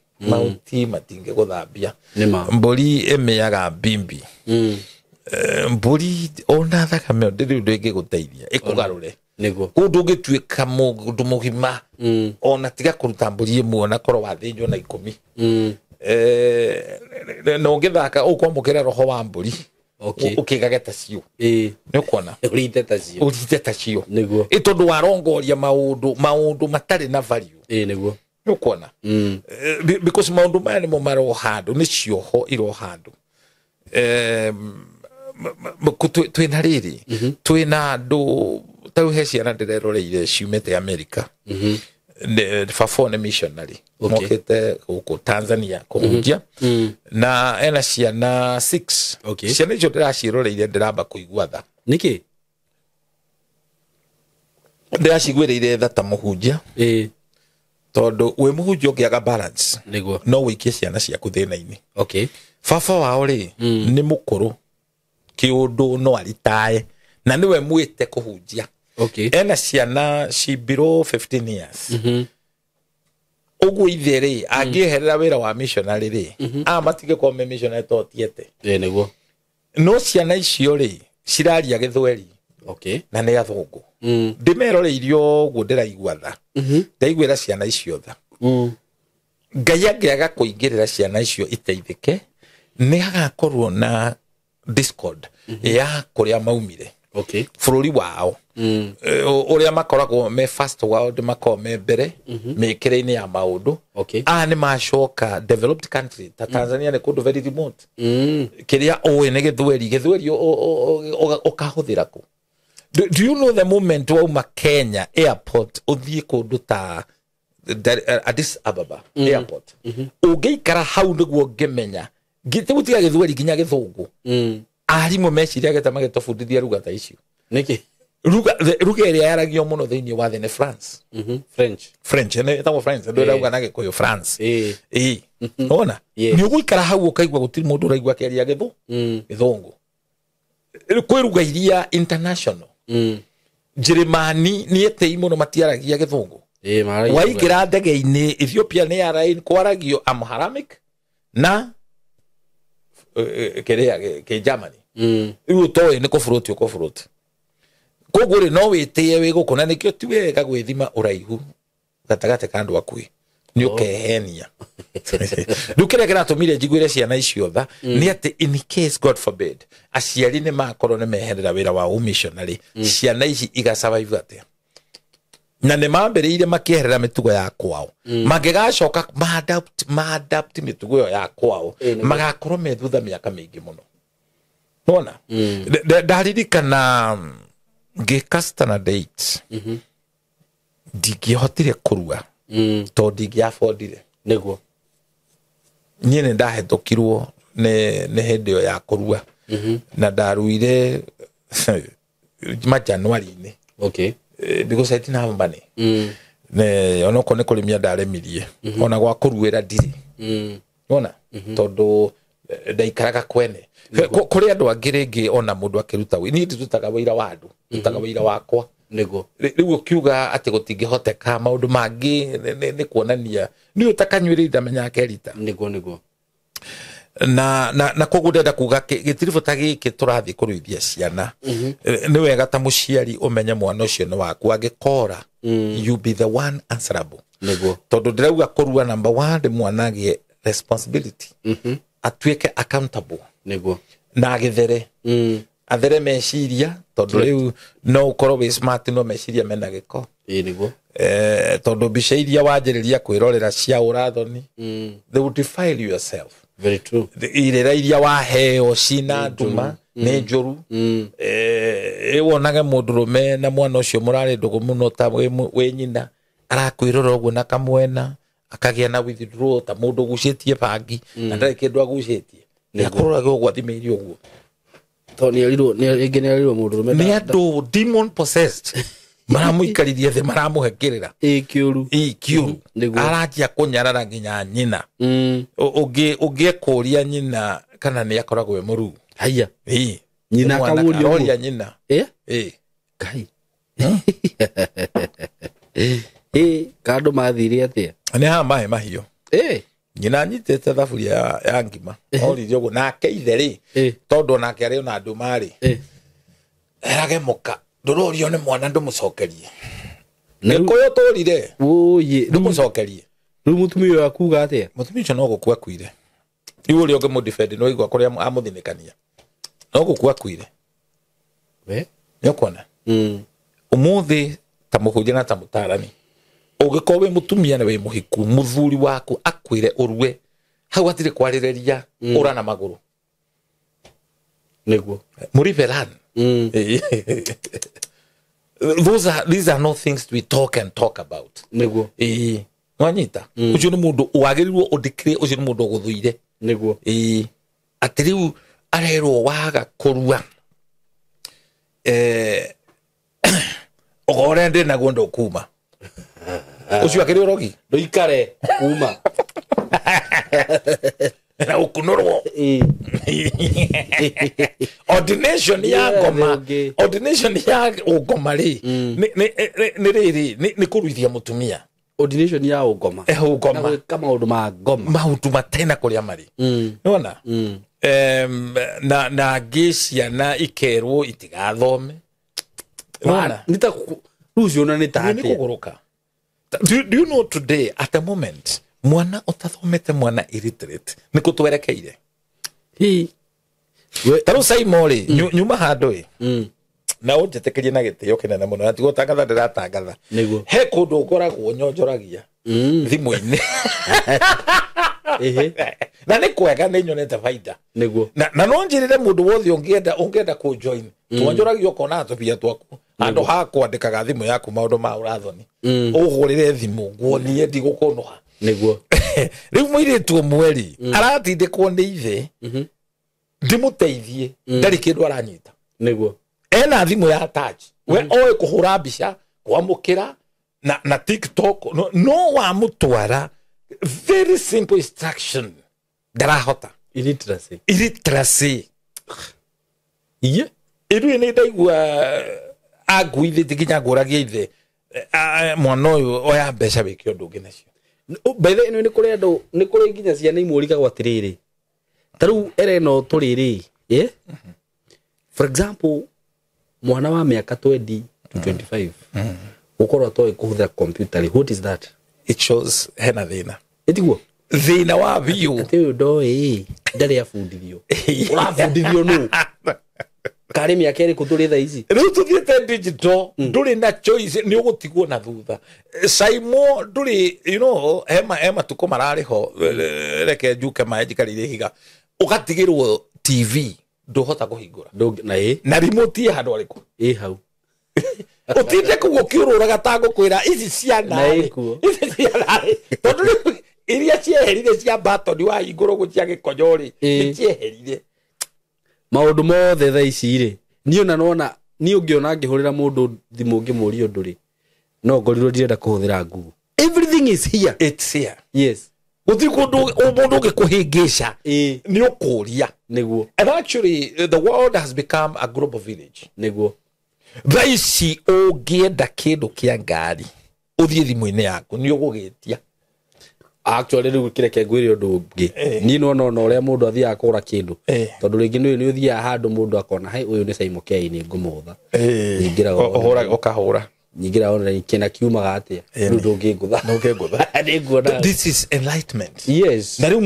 matinge guthambia mburi emiaga bimbi mburi ona thakame ndiri ndingiguteithia ikugarure niguo kundu ngituika mundu mugima ona tiga kuruta mburi imwe ona korwo wathinjwo na 10 no ngithaka ukwamukira roho wa mburi ukigageta cio ni ukona urite ta cio niguo itondu warongoria maundu matari na value niguo ni ukona because maundu maya nimo maro handu ni cioho iro handu twina riri twina andu tauhe ciana ndireroreire ciumete America fafone missionary mokete huko Tanzania kuhunjia na ena ciana 6 ciana icio ndiraciroreire ndiramba kuigua tha niki ndiracigwireire tha ta muhunjia tondu we muhunjia ngiaga balance niguo no wikie ciana ciaku thina-ini baba wao ri ni mukuru kiundu no aritae na niwe mwite kuhunjia ena ciana ci below 15 years ugu itheri angieherera wira wa missionary ri matige kwa missionary totiete niguo no ciana icio ri ciraria githweri na ne athungu ndimeroreirio guo ndiraigua tha ndaiguira ciana icio tha Ngai angiaga kuingirira ciana icio iteithike ni agakorwo na discord ya kuria maumire bururi wao uria makoragwo me first world makoragwo me mbere mikire-ini ya maundu ni macoka developed country ta Tanzania ni kundu very remote kiria owe ni githweri ukahuthira ku do you know the moment wauma Kenya airport uthie kundu ta Addis Ababa airport ungeikara hau niguo ngimenya gitiga githweri ginya githungu arimu meciria geta magetofundithia ruga ta icio niki ruga iria yaragio muno thiini wa thine France French ne tawo France ndo ruga na gikuyu France ona ni uguikara hau ukaigwa gutiri mundu uraigwa kiaria githungu kwiruga iria international Jeremani ni ete muno matiaragia githungu maragia waingira ndege-ini Ethiopia ni Airline kwaragio Amharic na ke Germany riu toy ni kofuroti koguo ri no witie wi gukuna nikio ti wega gwithima uraihu gatagate kandu akui ni ukehenia dukire kana tumire jigwire ciana icio tha ni ati in case God forbid aciari ni makorwo ni meherera wira wa missionary ciana ici iga survive atia na ne mambiriire makieherera mitugo ya kwao magigacoka ma-adapt mitugo ya kwao magakorwo me thutha miaka mingi muno nona ndaririkana ngikasta date ndingihotire kurua to ndingiafondire niguo nyine ndahetũkirwo nĩ hĩndĩ ĩyo ya kũrua na ndaruire January-inĩ okay because I didn't have money ne onoko nĩ kũrĩmia ndaremirie ona gwa kũruĩra ndiri ona tondũ ndaikaraga kwene kũrĩ andũ angĩ rĩngĩ ona mũndũ akĩruta wĩ niĩ ndutaga wĩra wa andũ ndutaga wĩra wakwa niguo riu kiuga ati gutingihoteka maundu mangi ni kuonania ni utakanywire ndamenya kerita niguo na koguo ndenda kuga gitirifu ta giki turathi kuruithia ciana ni wega ta muciari umenye mwana ucio ni waku angikora you be the one answerable niguo tondu ndirauga kurua number 1 mwana gie responsibility atuike accountable niguo na agithere athere meciria tondu riu no ukorwo wi smart no meciria mena giko niguo tondu mbica iria wanjiriria kwirorera cia urathoni they will defile yourself very true irera iria waheo cina nduma ni njuru wonage mundurume na mwana ucio murari ndugu muno ta wi nyina arakwirora uguo na kamwena akagia na withdraw ta mundu gucitie bangi na ndari kindu agucitie ni akorora uguo athimeirio uguo Tony aliro mundurume ni andu demon possessed maramuikaririe the maramuhekerera kiuru arajia kunyarara nginya nyina ungekuria nyina kana ni akoragwo we muru haya nyina kamuria nyina kai kando mathire atia ni ha mahe mahio nyina nyitete thaburia ya ngima oririo go nake ithere tondu nake ari ona andu mari erage muka ndurorio ni mwana ndumucokerie nikuyo turire oye ndumucokerie riu mutumio yakuga atia mutumio ucio no gukua kuire riu uri oge mu defend no igwa kuria amuthinikania no gukua kuire we nyokona umuthi ta muhunjia na ta mutarani ugikorwo wi mutumia na wi muhiku muthuri waku akwire urue hau atire kwarireria urana maguru niguo muriveran these are not things we talk about niguo wanyita ucio ni mundu wagirirwo udikire ucio ni mundu guthuire niguo atiriu arerwo waga kurua ogore ndi na gondo kuma ucio akiri rogi ndoikare kuma na ukunurwo ordination ya ngoma ordination ya ngoma ri ni riri ni kuruithia mutumia ordination ya ugoma ugoma kama maundu ma ngoma maundu matena kuria mari nona na gisia na ikerwo itigathome nona nita rucio na nita ni kuguruka do you know today at the moment mwana utathomete mwana illiterate niko twerekeire taru saimori nyuma handoi na unjetekerie na gitio kinene muno atigo tangatha ndiratangatha he kundu ukoragwo nyonjoragia thimu-ini na ni kwega ni nyonete faida niguo na no njirire mundu wothe ungienda ku join tuonjoragia kona tubia twaku ando ha kwandikaga thimu yaku maundu ma urathoni ugurire thimu nguonie ndigukunoha niguo riu muiritu mweri aratindikwo ni ithe ndimuteithie ndari kindu aranyita niguo ena thimu ya touch we oe kuhura mbica kwamukira na TikTok no wa mutwara very simple instruction darahota illiteracy iye iru ni ndaigua aguithite kinya nguragia ithe mwana uyu oya mbeca wiki undu ungi nacio by the way ni kuri andu ni kuri nginya ciana imurika gwa tiriri taru ereno turiri for example mwana wa miaka 20 to 25 ukorwo toy kuhutha computer what is that it shows hena thina etiguo thina wa biu ati ndoi ndari afundithio urafundithio nu kari miaka eri kuturi tha ici riu tuthiete digital nduri na choice ni ugutigwo na thutha saimo nduri ema tuko marari ho reke juke majikarire higa ugatigirwo TV nduhota kuhingura na remote ya handu ariku hau utinde kugukiururaga tango kwira ici ciana tondu iria cieherire cia batoni wa iguru gucia gikonyori cieherire maundu mothe tha ici ri ni ona nona ni ungiona ngihurira mundu thimu ngimuria nduri no ngorirwo ndirenda kuhuthira Google everything is here it's here yes uthi kundu mundu ngikuhingisha ni ukuria niguo and actually the world has become a global village niguo thaici ungienda kindu kia ngari uthie thimu-ini yaku ni ugugitia actually riu kireke ngwire undu ungi ni no uria mundu athia kugura kindu tondu ringi ni uthia handu mundu akona hai uyu ni Simon Kei ni ngumutha ningira ukahura ningira online kina kiumaga atia riu ndungingutha ni nguona this is enlightenment yes na riu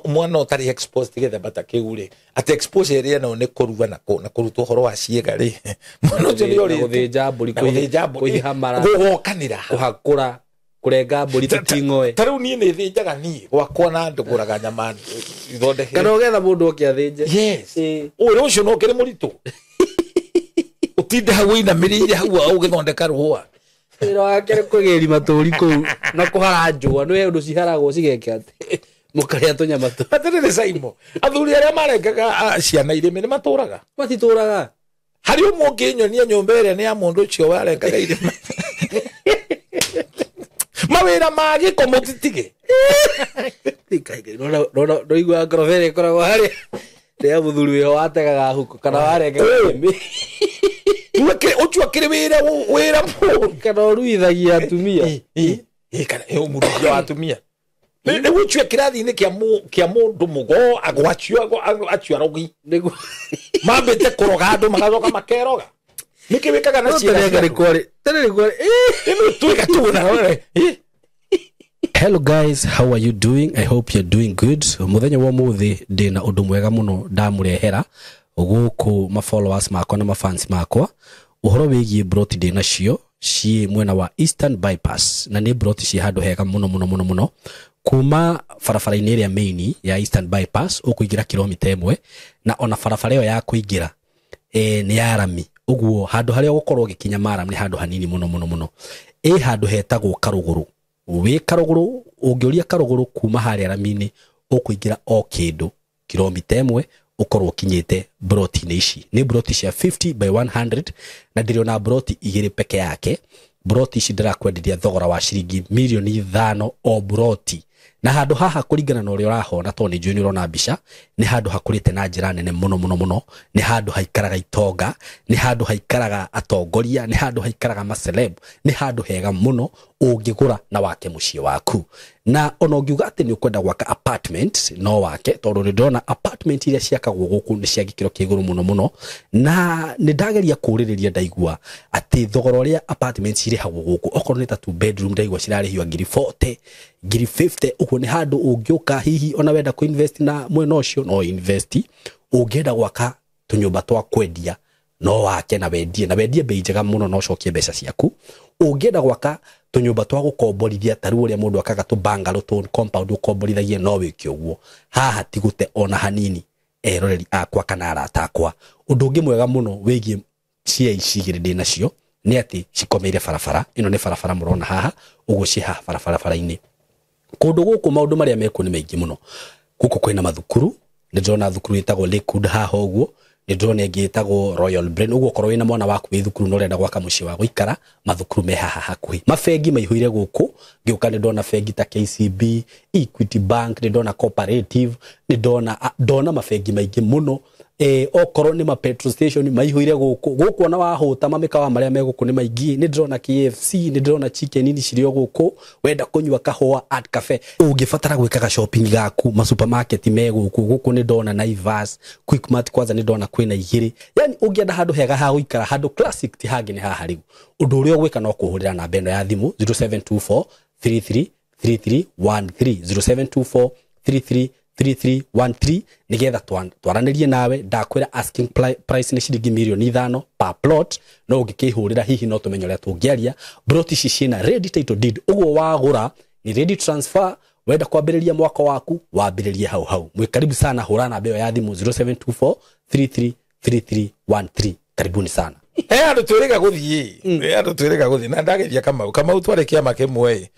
mwana utari exposed together but akiure at exposure ria no ni kuruva na kurutwo horo wa ciega ri mwana ucio ni uri guthinja mburi kuihamara gugokanira kuhakura kurenga mburi tutingoe tariu nie ni thinjaga nie gwakwa na nduguraga nyama ithondeke kana ugetha mundu okiathinje yes uri ucio no kiri muritu utinde hau inamirire hau ugithondeka ruhwa ira wakere kugeri maturi ku na kuharanjwa no undu ciharagwo cigeke ati mukaria tunyama tu atirire Saimo athuri aria marengaga ciana irime ni maturaga matituraga hari umwe nyonia nyumba ire ni ya mundu ucio warengaga irime mawira magi komutitige tikaige no igwa ngorobere koragwo hari ria muthuri we wategaga huko kana warengaga irime Uke ochwa kire wira mu kana ruithagia atumia kana umurugia wa atumia ne uchwa kirathi-ini kia mundu mugo agwachio achwa rogi nigu mambete kuroga andu magacoka makeroga niki wikaga na ciana tere kwari ino tuika tu na wewe Hello guys, how are you doing? I hope you're doing good. Muthenya wa muthi ndina undu mwega muno ndamurehera guku ma followers makwa na ma fans makwa uhoro wigie broti ndina cio ci mwena wa Eastern Bypass na ni broti ci handu hega muno kuma farafara-ini ria main ya Eastern Bypass ukuingira kilomita 1 na ona farafara yo ya kuingira ni ya rami uguo handu haria gukorwo gikinya maram ni handu hanini muno handu hetagwo Karuguru wi Karuguru ungiuria Karuguru kuma haria rami-ini ukuingira o kindu kilomita 1 ukorwo kinyete broti ici ni broti cia 50 by 100 na ndiriona broti igiri peke yake broti ici ndirakwenderia thogora wa ciringi milioni 5 o broti na handu haha kuringana na uria urahona to ni njui ni urona mbica ni handu hakurite na njira nene muno ni handu haikaraga itonga ni handu haikaraga atongoria ni handu haikaraga maceleb ni handu hega muno ungigura na wake muciĩ waku na ona ungiuga ati ni ukwenda gwaka apartment no wake tondu ni ndona apartment iria ciakagwo guku ni cia gikiro kiguru muno na ni ndageria kuririria ndaigua ati thogora uria apartments irihagwo guku okorwo ni ta 2 bedroom ndaigua cirarihio ngiri 40 ngiri 50 uko ni handu ungiuka hihi ona wenda ku invest na mwena ucio no invest ungienda gwaka tunyumba twa kwendia no wake na wendie bei njega muno no cokie mbeca ciaku ungienda gwaka tunyumba twa gukomborithia taru uria mundu akaga tu bungalow tu compound ukomborithagie no wiki uguo haha tigute ona hanini eroreri akwa kana arata akwa undu ungi mwega muno wigie cia icigire ndina cio ni ati cikomeire barabara ino ni barabara murona haha uguo ci haha barabara-ini kundu guku maundu maria meku ni maingi muno guku kwina mathukuru ni ndona thukuru itagwo Lakewood haha uguo ni ndona ingi itagwo Royal Brain uguo korwo wina mwana waku wi thukuru no urenda gwaka muciĩ wa guikara mathukuru me haha hakuhi mafengi maihuire guku ngiuka ni ndona fengi ta KCB Equity Bank ni ndona Cooperative ni ndona mafengi maingi muno okorwo ni ma petrol station maihũire gũkũ ona wahuta mamĩkawa marĩa me gũkũ nĩ maingĩ nĩ ndĩrona KFC nĩ ndĩrona chicken nini cirio gũkũ wenda kũnyua kahũa at cafe ũngĩbatara gwĩkaga shopping gaku ma supermarket me gũkũ nĩ ndona Naivas Quickmart kwanza nĩ ndona kwĩna igĩrĩ yani ũngĩenda handũ hega ha gũikara handũ classic ti hangĩ nĩ haha rĩu ũndũ ũrĩa ũgwĩka no kũhũrĩra namba ĩno ya thimũ 0724 33 3313 0724 3313 nigetha twaranĩrie nawe ndakwĩra asking price nĩ ciringi mirioni 5 per plot no ũngĩkĩhũrĩra hihi no tũmenye ũrĩa tũngĩaria plot ici ciĩna ready title deed ũguo wagũra ni ready transfer wenda kwambĩrĩria mwako waku wambĩrĩrie hau mwĩ karibu sana hũra namba ĩyo ya thimũ 0724 333313 karibuni sana andu twirega guthii andu twirega guthii na ndagethia kamau tware kiama kimwe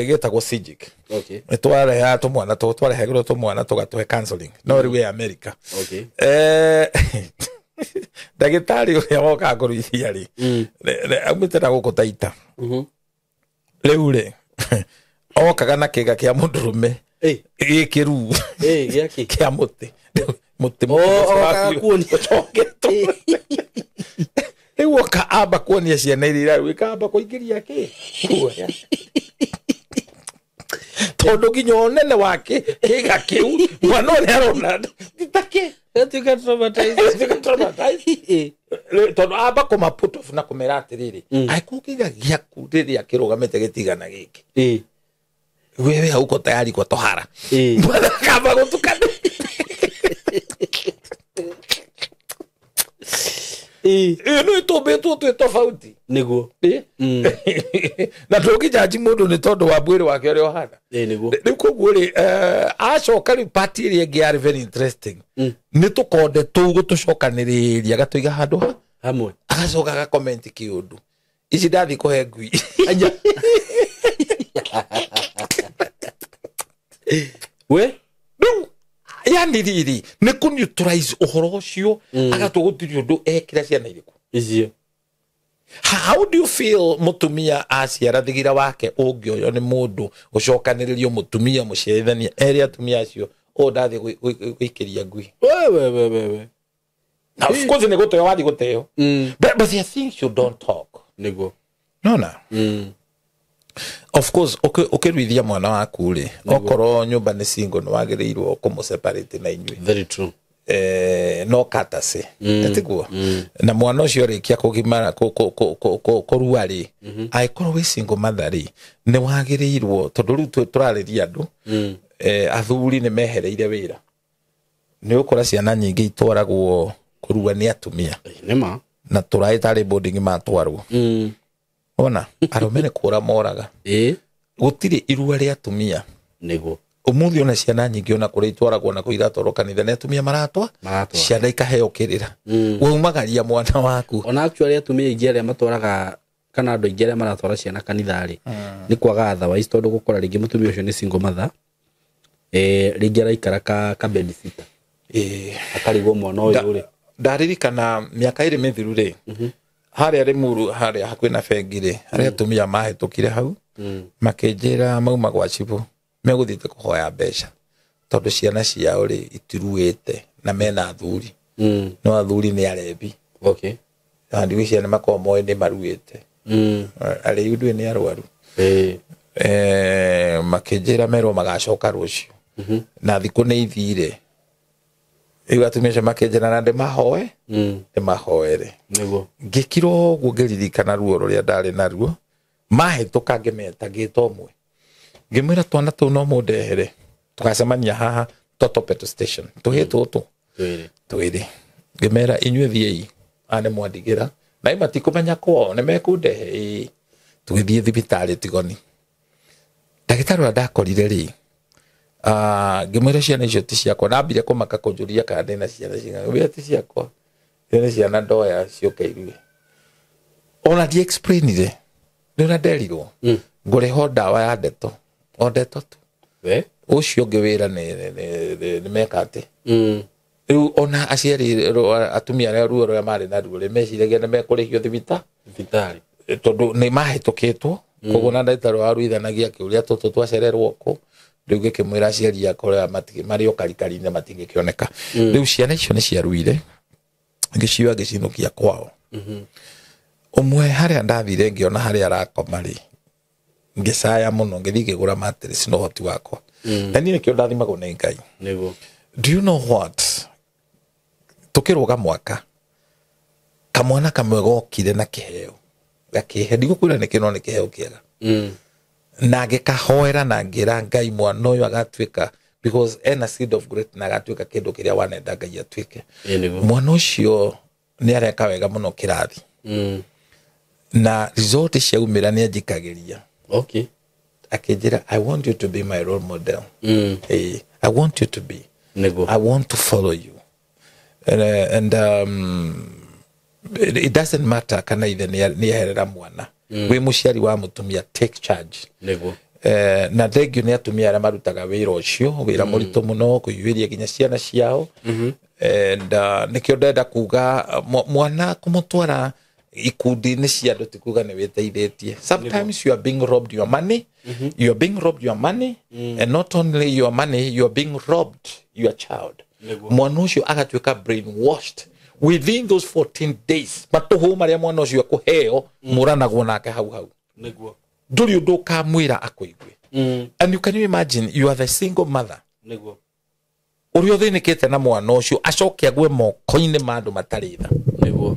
getagwo Sigic okay tware ya tumwana tware hegero tumwana tugatuhe counseling no riwe America okay ndagitari uria woka kuruithia ri aumite na guku taita riu ri okaga na kiga kia mundurume gikiru giaki kia muti kuonia Ewo ka aba kuonia ciana iria wika aba kuingiria ki tondu nginya nene wake kiga kiu mwana uri arona ditake tuka traumatize tondu aba kuma put off na kumera atiriri aikukiga giaku riria kirugamite gitigana giki wewe hauko tayari kwa tohara mwana kaba gutukana no itobetu tu tofauti niguo na tukijaji mundu ni tondu wa bwiri wake uri ohana niguo nikuguo ri acoka ri party ri ngi very interesting ni tukonde tu gutucokaniriria gatuiga handu hamwe agacoka ga comment kiundu ici ndathi kuhe ngui aja we yani riri ni ku neutralize uhoro ucio agatugutiri undu ekira ciana iriku icio how do you feel mutumia aciara thigira wake ungioyo ni mundu ucokaniririo mutumia muciarithania eri atumia acio o ndathi guikiria ngui we now of course ni guteo wathi guteo but there are things you don't talk niguo no of course ukiruithia mwana waku ri okoro nyumba ni single no wagirirwo kumu separate na inyui very true no katase etiguo na mwana ucio rikia kugimara kurua ri aikorwo wi single mother ri ni wagirirwo tondu ru turariria andu athuri ni mehereire wira ni ukora ciana nyingi itwaragwo kurua ni atumia nema na turaitari boarding matwarwo ona aromene kura moraga gutiri irua ria atumia niguo umuthi ona ciana nyingi ona kuri itwaragwo na kuira toro kanitha ni atumia maratwa ciana ikaheo kirira waumagaria mwana waku ona actually atumia ingi aria matwaraga kana andu ingi aria maratwara ciana kanitha ri ni kwaga otherwise tondu gukora ringi mutumia ucio ni single mother ringi araikara ka bed sitter akarigwo mwana uyu ri ndaririkana miaka iri mithiru ri haria rimuru haria hakuhi na bengi ri haria atumia mahetukire hau makenjira mauma gwa chibu meguthite kuhoya mbeca tondu ciana ciao ri itiruite na mena athuri no athuri ni arebi okay andi wi ciana makomo ni maruite ari yudu ni arwaru makenjira mero magacoka rucio na thiku ni ithire iwa tumesha makenjira na ndemahoe ndemahoere niguo ngikiro gugeririkana ruo ruria ndari naruo mahituka ngemeta gitomwe ngimwira twana tu no mundehere tukacemania haha Toto petrol station tuhitu tu twiri ngimera inywe thiei ane mwandigira na imatikumenya kwao ne mekundehe tugithie thibitari tigoni ndagitari ndakorire ri ngimwira ciana icio ti ciakwa nambire kumaka kunjuria kana ndina ciana cinga wia ti ciakwa ndina ciana ndoya ciukeirwe ona di explain ire ndona nderirwo ngure ho ndawa ya ndeto o ndeto tu ucio ngiwira ni mekate riu ona aciari atumia aria ruo ruria mari na ruo meciragia ni mekurihio thibitari tondu ni mahitukitwo koguo na ndagitari wa ruithanagia kiuria tutu twacererwo ku riu gikimwira aciari akora mari okarikari-inĩ matingĩkĩoneka riu ciana icio nĩ ciaruire ngĩciua ngĩcinukia kwao umwe harĩa ndathire ngĩona harĩa arakoma rĩ ngĩcaya mũno ngĩthiĩ ngĩgũra mattress no hoti wakwa na niĩ nĩkĩo ndathimagwo nĩ Ngai nĩguo do you know what tukĩrũga mwaka kamwana kamwe gokire na kĩheo gakĩhe ndigũkwĩra nĩ kĩno nĩ kĩheo kĩega na ngĩkahoera na ngĩra Ngai mwana ũyũ agatuĩka because ena seed of great na agatuĩka kĩndũ kĩrĩa wanenda Ngai atuĩke mwana ũcio nĩ areka wega mũno kĩrathi na result ciaumĩra nĩ anjikagĩria okay akĩnjĩra I want you to be my role model hey, I want you to be I want to follow you and it doesn't matter kana ithe nĩ aherera mwana we mũciari wa mũtumia take charge na thengio nĩ atumia arĩa marutaga wĩra ũcio wĩra mũritũ mũno kũiyũria nginya ciana ciao and nĩkĩo ndenda kuga mwana kũmũtwara ikundi-inĩ cia andũ ti kuga nĩ wĩteithĩtie sometimes you are being robbed your money you are being robbed your money and not only your money you are being robbed your child mwana ũcio agatuĩka brainwashed within those 14 days matũhũ marĩa mwana ũcio akũheo mũranagwo nake hau nĩguo ndũrĩ ũndũ ũkamwĩra akũigue and you can imagine you are the single mother nĩguo ũrĩa ũthĩnĩkĩte na mwana ũcio acoke agwe moko-inĩ ma andũ matarĩ tha nĩguo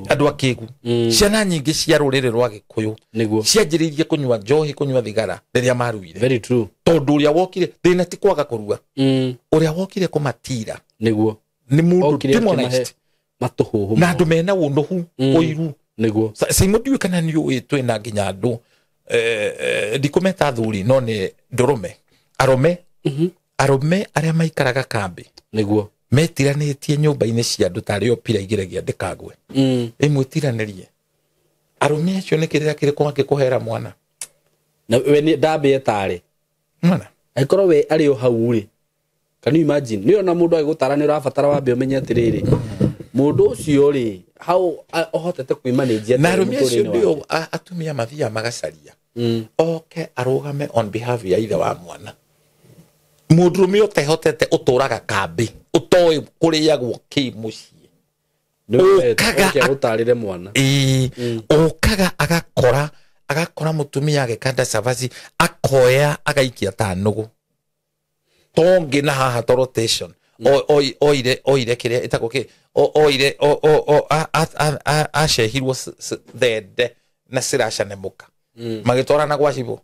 andũ akĩgu ciana nyingĩ cia rũrĩrĩ rwa Gĩkũyũ cianjĩrĩirie kũnyua njohi kũnyua thigara rĩrĩa maruire very true tondũ ũrĩa wokire thĩna ti kwaga kũrua ũrĩa wokire kũmatira nĩguo nĩ mũndũ demonized matũhũhũ na andũ mena ũndũhu ũiru nĩguo Simon kana nĩ ũĩ twĩna nginya andũ ndikũmeta athuri no nĩ ndũrũme arũme arĩa maikaraga kambĩ nĩguo metiranĩtie nyũmba-inĩ cia andũ tarĩ opira igeragia ndĩkagwe ĩmwĩtiranĩrie arũme acio nĩ kĩrĩa kĩrĩkũ angĩkũhera mwana na we nĩ ndambĩ etarĩ mwana aikorwo we arĩ o hau rĩ can you imagine nĩ ona mũndũ agĩgũtara nĩ ũrabatara wambe ũmenye atĩrĩrĩ mũndũ ũcio rĩ hau ohotete kwĩmanĩjia na arũme acio ndio atumia mathia magacaria oke arũgame on behalf ya ithe wa mwana mũndũrũme ũtehotete ũtũraga kambĩ ũtoĩ kũrĩagwo kĩ mũciĩ ũtarĩre mwana ũkaga agakora mũtumia agĩkanda cabaci akoya agaikia ta nũgũ tongi na haha to rotation oire kĩrĩa ĩtagwo kĩ oire acehirwo thende na ciracanemũka magĩtwarana gwa cibũ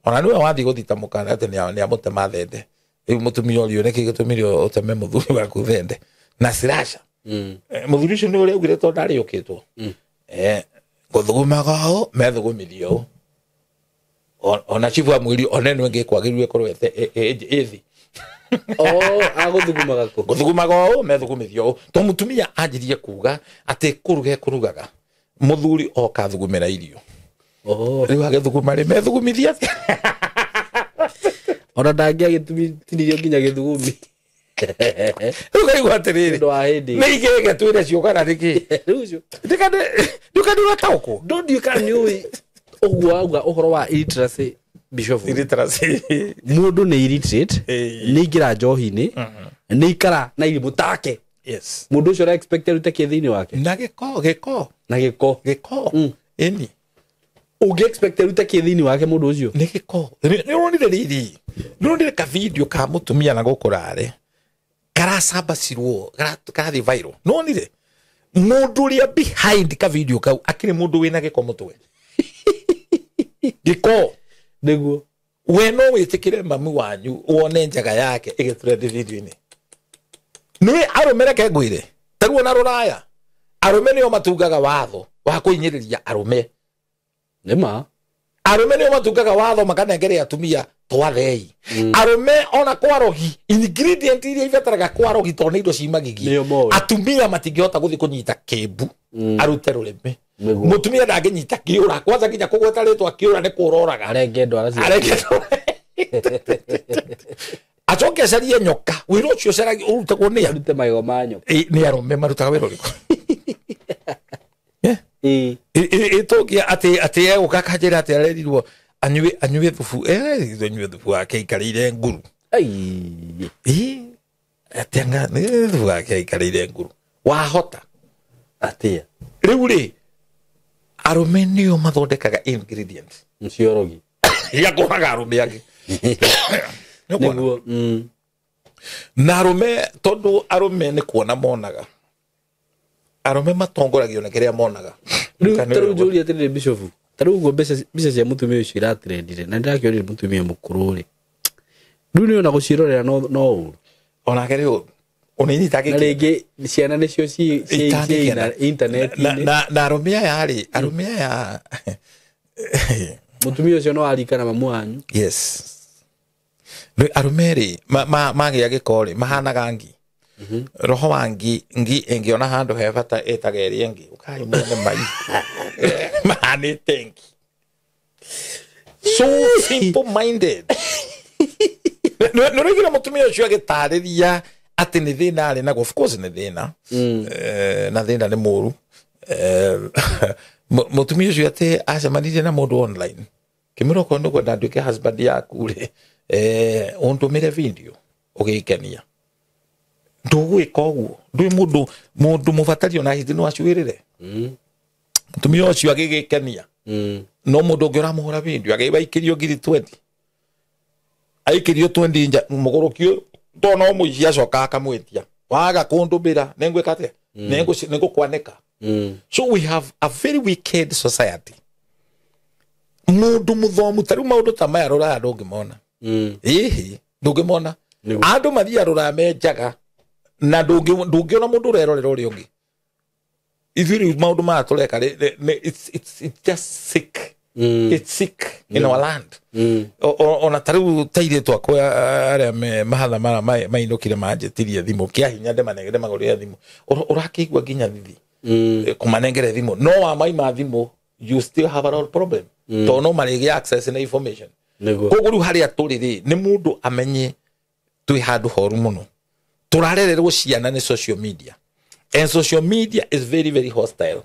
ona niwe wathiĩ gũthita mũkana atĩ nĩ amũtema thende rĩu mũtumia ũrĩa nĩkĩ gĩtũmire ũteme mũthuri waku thende na ciraca mũthuri ũcio nĩ ũrĩa augire tondũ ndarĩ ũkĩtwo gũthuguma kwao methugumithie ũũ ona cibu amwĩri ona ĩno ĩngĩ kwagĩrĩirwo ĩkorwo ĩthĩ agũthugumaga kũ gũthugumaga ũũ methugumithie ũũ to mũtumia anjirie kuga atĩ kũrugaga mũthuri oka thugumĩra irio rĩu agĩthuguma rĩ methugumithie ona ndangĩagĩtinirio nginya gĩthugumi rĩu kaigua atĩrĩrĩ nĩ igĩge twĩre ciũkana nĩkĩ ndũkanĩra taũkwo ndũndiũka nĩ ũĩ ũguo auga ũhoro wa illiteracy bishop mũndũ nĩ illiterate nĩ ingĩra njohi-inĩ nĩ ikara na irimũ take mũndũ ũcio expect rute kĩ thĩinĩ wake na gĩko ĩni ũngĩ expect rute kĩ thĩinĩ wake mũndũ ũcio nĩ gĩko nĩ ũronire rĩrĩ nĩũronire ka video ka mũtumia na gũkũrare karacambacirwo karathiĩ viral nĩwonire mũndũ ũrĩa behind ka video kau akĩrĩ mũndũ wĩna gĩko mũtwe gĩko nĩguo we no wĩtĩkĩre mami wanyu wone njaga yake ĩgĩtrend video-inĩ nĩ arũme reke ngwĩre tarĩu ona rũraya arũme nĩo matungaga watho wa kũhinyĩrĩria arũme nĩma arũme nĩo matungaga watho makanengere atumia twathei arũme ona kwarogi ingredient iria ibataraga kwarogi tondũ nĩ indo cimagigi atumia matingĩhota gũthiĩ kũnyita kĩmbu arute rũrĩmĩ mũtumia ndangĩnyita kĩũra kwanza nginya kũgweta rĩtwa kĩũra nĩ kũroraga arenge ndwara acoke acarie nyoka wĩra ũcio ũcaragia ũrutagwo nĩ arute magego ma nyoka nĩ arũme marutaga wĩra ũrĩkũ ĩtũngia atĩ egũka kanjĩra atĩ arerirwo anyue thubu anyue thubu ake ikarire nguru atianga ni thubu ake ikarire nguru wahota atia riu ri arume nio mathondekaga ingredients mciorogi ya kuraga arume ake niguo na arume tondu arume ni kuona monaga arume matongoragio na kiria monaga taru juri atire bishofu taru go bisa cia mutumia ucio iratrendire na ndirakionire mutumia mukuru ri riu ni ona gucirorera no ona kero onini take na ringi ciana nicio ci internet na arume ya mutumia ucio no arikana mamu wanyu yes no arume ri magia gikori mahanaga ngi roho wangi engiona handu he bata etagerie ngi ukai mwene mai mahane tenki so simple minded no regina mutumia ucio agitariria ati ni thina ari na of course ni thina na thina ni muru mutumia ucio ati acemanirie na mundu online kimiroko ndo kwenda nduke husband yaku ri undumire video ugikenia ndugwika uguo ndui mundu mubatario na hiti no acuirire mutumia ucio agigikenia no mundu ngira muhura video agibaikirio ngiri 20 aikirio 20 mugurukio tono muicia coka akamwetia waga kundumira nengwika atia nengukwanika so we have a very wicked society mundu muthomu tari maundu ta maya rora ndungimona ndungimona andu mathia rora menjaga na ndungiona mundu rerorera uri ungi ithiri maundu ma tureka it's just sick it's sick in our land ona taru taire twakwa aria mahatha mara mainukire manjetirie thimu kia hinya ndemanengere magorire thimu urakigwa ginya thithi kumanengere thimu no wa maima thimu you still have a lot problem to no marigi access na information koguru haria turiri ni mundu amenye twi handu horu muno turarererwo ciana ni social media and social media is very very hostile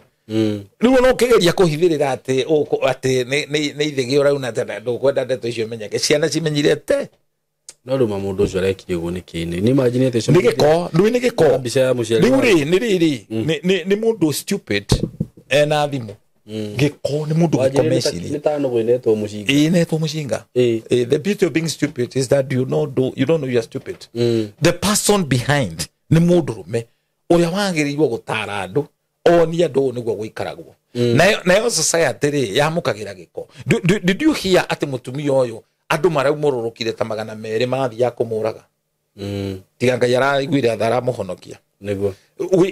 riu no kigeria kuhithirira ati ni ithigi urauna tena ndukwenda ndeto icio menyeke ciana cimenyirete no ruma mundu ucio arekirie uguo ni kini ni imagine ate ni giko ndu ni giko mbica ya muciari ni riri ni mundu stupid na thimu giko ni mundu gukomeciria ni tano gwinetwo mucinga netwo mucinga the beauty of being stupid is that you don't know you are stupid the person behind ni mundu rume uria wagiriirwo gutara andu oni andu niguo guikaragwo nayo society ri yamukagira giko did you hear ati mutumia uyu andu maraumururukire ta 200 mathia kumuraga tiga Ngai araiguire athara muhonokia niguo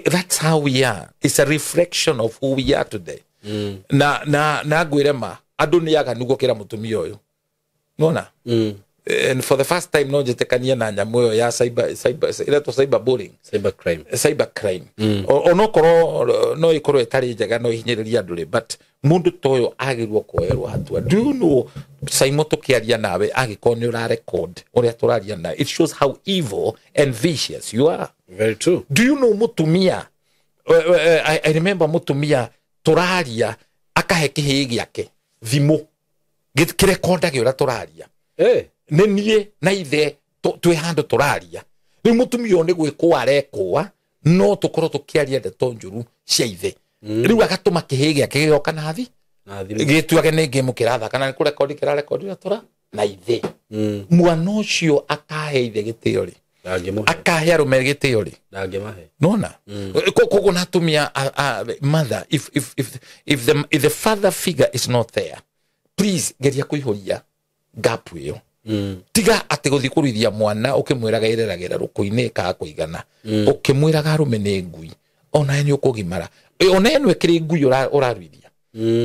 that's how we are. It's a reflection of who we are today na ngwire ma andu ni yaga niguo kira mutumia uyu nona and for the first time no jetekania na nyamu yo ya cyber bullying cyber crime onokoro no ikoro etari njega no hinyiriria nduri but mundu toyo agirwo koerwa hatua do you know saimoto kiaria nawe agikoni ura record uria turaria na it shows how evil and vicious you are. Very true. Do you know mutumia I remember mutumia turaria akahe kihi giake thimu girekonda gi ura turaria nenie na ithe twi handu turaria ni mutumia ni gwikwa arekwa no tukoro tukiaria ndeto njuru cia ithe riu agatuma kihigi akigoka na thi gituage ni game kiratha kana ni kurekondi kirarekondi tura na ithe mwana ucio akahe ithe gitio ri akahe arume gitio ri nona kogo natumia mother if the father figure is not there please geria kuihoria gap yo tiga ati guthi kurithia mwana ukimwiraga ireragira rukuini ka kuigana ukimwiraga rume ni ngui ona ni ukugimara ona ni ekiri ngui uraruithia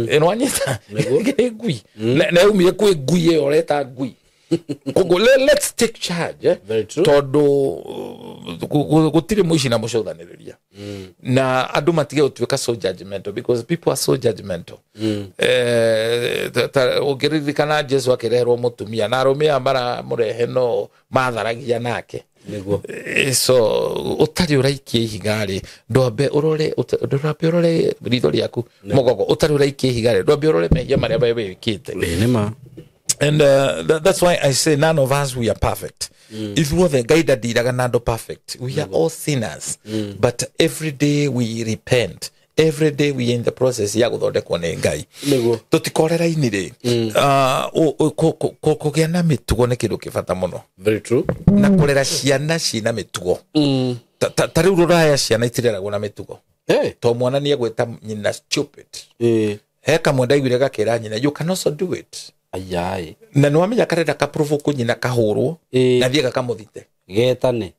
eno anyita ekiri ngui na umire kwi ngui iyo reta ngui kogo let's take charge todo gutire muici na mucothaniriria na andu matige utuika so judgmental because people are so judgmental ukiririkana Jesu akirerwo mutumia na arumia mara murehe no matharagia nake so utari uraikie ihigari ndombe urore ritho riaku mugogo utari uraikie ihigari ndombe urore mehia maria bae wikite nima And that's why I say none of us, we are perfect. If we are the guy that did not perfect, we are all sinners. But every day we repent. Every day we are in the process ya guthondekwo ni Ngai. Tutikorera inire. Kugĩa na mĩtugo nĩ kĩndũ kĩbata mũno. Very true. Na kũrera ciana ciĩna mĩtugo. Ta rĩu rũraya ciana itireragwo na mĩtugo. To mwana nĩ egwĩta nyina stupid. He kamwe ndaiguire gakĩra nyina, you can also do it. Ayai. Na nĩ wamenya karenda ka provoke nyina kahũrwo na thiĩ gakamũthite. Getane.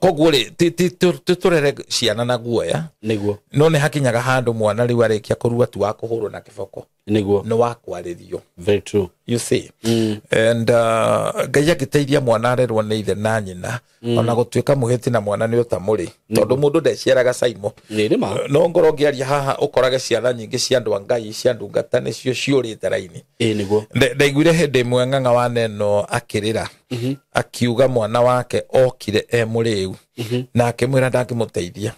Koguo rĩ turere ciana na guoya niguo no nĩ hakinyaga handũ mwana rĩu arĩkia kũrua tu wa kũhũrwo na kĩboko niguo no wa kwarĩrio. Very true. You see. And Ngai agĩteithia mwana arerwo nĩ ithe na nyina ona gũtuĩka mũhĩti na mwana nĩ ũtamũrĩ tondũ mũndũ ndeciaraga caimo no ngoro ngĩaria haha ũkorage ciana nyingĩ cia andũ a Ngai cia ndungata nĩcio ciũrĩte raini. Niguo ndaiguire hĩndĩ ĩmwe ng'ang'a wa Neno akĩrĩra akiuga mwana wake okire mũrĩu na akĩmwĩra ndangĩmũteithia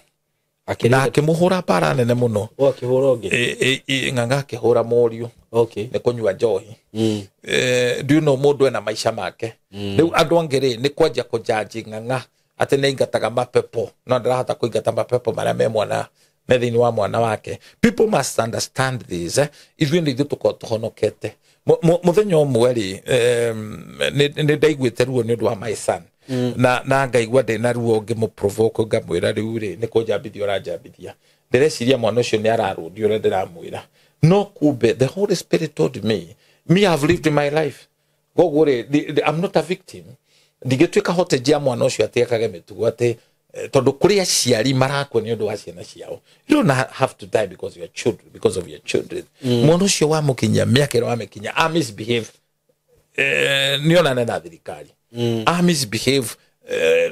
na akĩmũhũra bara nene mũno. Akĩhũra ũngĩ ng'ang'a akĩhũra mũriũ nĩ kũnyua njohi. Do you know mũndũ ena maica make rĩu andũ angĩ nĩ kwanja kũjanji ng'ang'a atĩ nĩ ingataga mapepo no ndarahota kũingata mapepo marĩa me mwana methĩinĩ wa mwana wake. People must understand this. Ithuĩ nĩ ithuĩ tũkorwo tũhonokete. Mũthenya ũmwe rĩ nĩ ndaiguĩte ruo nĩ ũndũ wa my son na ngaigua ndĩna ruo ngĩmũprovoke ngamwĩra rĩu rĩ nĩ kũnjambithia ũranjambithia ndĩreciria mwana ũcio nĩ ararũndio ũrĩa ndĩramwĩra no kumbe the Holy Spirit told me I have lived my life. Koguo rĩ I'm not a victim. Ndigĩtuĩka hote mwana ũcio atĩakage mĩtugo atĩ tondũ kũrĩ aciari marakua nĩ ũndũ wa ciana ciao. You don't have to die because of your children. Mwana ũcio wa mũkinyia mĩaka ĩrĩa wamĩkinya a misbehave nĩ onane na thirikari. A misbehave,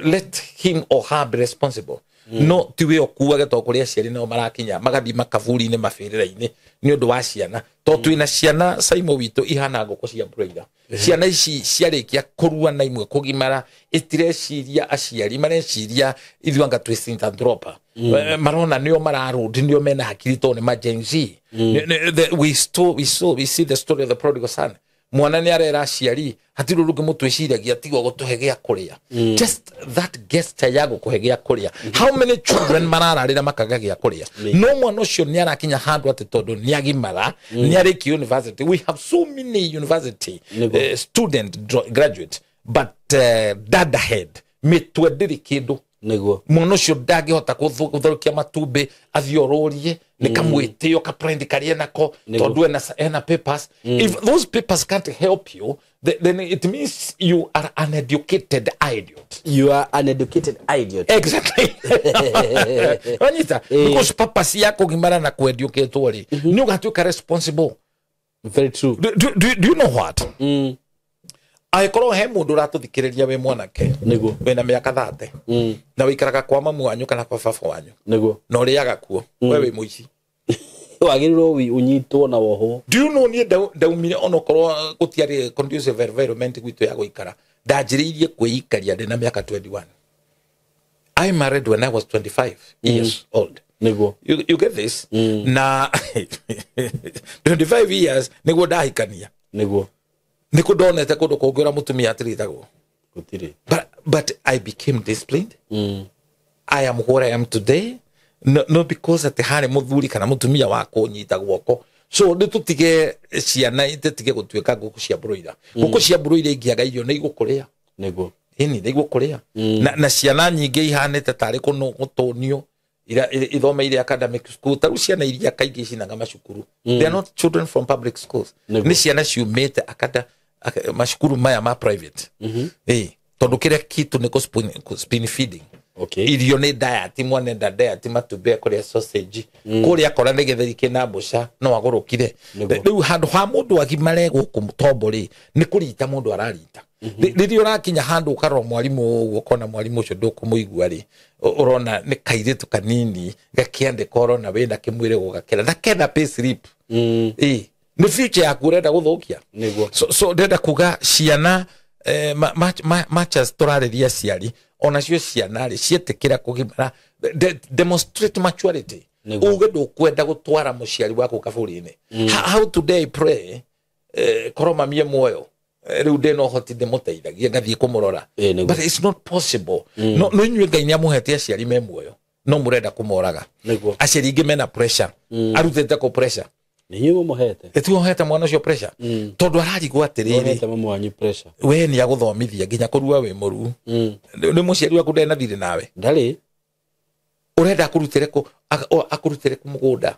let him or her be responsible. No tiwe okuage to kũrĩ aciari nao marakinya magathi makaburi-inĩ mabĩrĩra-inĩ nĩ ũndũ wa ciana to twĩna ciana caimo witũ ihana ngũkũ cia broiler. Ciana ici ciarĩkia kũrua na imwe kũgimara itireciria aciari mareciria ithuĩ anga twĩ synthropa marona nĩo mararũndi nĩo mena hakiri to nĩ ma Gen Z. We see the story of the prodigal son. Mwana nĩ arera aciari hatirũ rũngĩ mũtwĩciragia tiga gũtũhe gĩa kũrĩa. Just that gesture ya gũkũhe gĩa kũrĩa. How many children marararĩra makaga gĩa kũrĩa? No mwana ũcio nĩ arakinya handũ atĩ tondũ nĩ agimara nĩ arĩkia university. We have so many university student graduate but dad ahead mĩtwe ndĩrĩ kĩndũ. Mwana ũcio ndangĩhota gũthũkia matumbĩ athiũrũrie nĩ kamwĩtĩo kaprendi karĩa nako tondũ ena papers. If those papers can't help you then it means you are an uneducated idiot. You are an educated idiot. Exactly. Wanyita because papers yako gimara na kueducatwo rĩ nĩ ũgatuĩka responsible. Very true. Do you know what? Aikorwo he mũndũ ũratũthikĩrĩria we mwanake nĩguo wĩna mĩaka 30 na wĩikaraga kwa mamu wanyu kana kwa baba wanyu nĩguo na ũrĩaga kuo we wĩ mũici wagĩrĩirwo ũnyitwo na wohwo. Do you know niĩ ndaumire onokorwo gũtiarĩ conducive environment gwitũ ya gũikara ndanjĩrĩirie kwĩikaria ndĩ na mĩaka 21. I married when I was 25 years old. Nĩguo you get this na 25 years nĩguo ndahikania nĩguo niko ndonete kũndũ kũngĩra mũtumia atirĩtagwo gũtirĩ. But I became disciplined. I am what I am today. No because at harĩ mũthuri kana mũtumia wa kũnyita guoko. So nĩ tũtige ciana ititige gũtuĩka ngũkũ cia broiler. Ngũkũ cia broiler ingĩaga irio nĩ igũkũrĩa. Nĩguo nĩ igũkũrĩa. Na ciana nyingĩ ihanĩte tarĩ gũtũnio ithomeire academic school. Taru ciana iria kaingĩ cinaga macukuru. They are not children from public schools. Nĩ ciana ciumĩte mashukuru maya ma private. Tondũ kĩrĩa kitu nĩ spoon feeding. Irio nĩ diet mwana enda diet matumbĩ kũrĩa sausage kũrĩa akora nĩ gĩtheri kĩna mbũca no agũrũkire. Rĩu handũ ha mũndũ agimare gũkũ tombo rĩ nĩ kũrita mũndũ ararita. Rĩrĩa ũrakinya handũ ũkarora mwarimũ ũguo ũkona mwarimũ ũcio ndũkũmũigua rĩ ũrona nĩ kairĩtu kanini gakĩandĩka ũrona wĩna kĩmwĩrĩ gũgakĩra thakena pay slip. Nĩ future yaku ũrenda gũthũkia. So ndĩrenda kuga ciana machas tũrarĩria ciari onacio ciana rĩ cietĩkĩra kũgimara demonstrate maturity. Uge ndũkwenda gũtwara mũciari waku kaburi-inĩ. How today I pray koroma mie muoyo riu ndeno hoti de muteithagia ngathie kumurora but it's not possible no inyue Ngai ni amuhete aciari me muoyo no murenda kumoraga aciari ingi mena pressure arutete ko pressure niyo muhete etuohete mwana ucio pressure tondu ararigwo atiriri muhete mama wanyu pressure we ni aguthomithia nginya kurua we muru ni muciari waku ndena thire nawe ndari urenda akurutire ku mugunda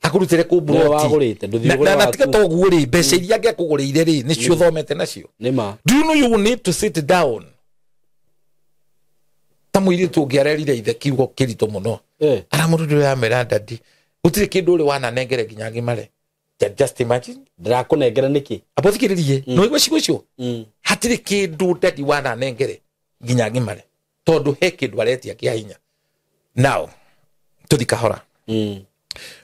akurutire ku broti na tika toguo ri mbeca iria ngekugurire ri nicio thomete nacio nima do you know you need to sit down tamuiri tu ngiarerire ithe kiugo kirito muno aramurudire ya merandadi gutire kindu ri wana nengere nginya ngimare just imagine ndirakunengera niki abothikiririe no igwe cigo cio hatire kindu ndadi wana nengere nginya ngimare tondu he kindu aretia kia hinya now tuthikahora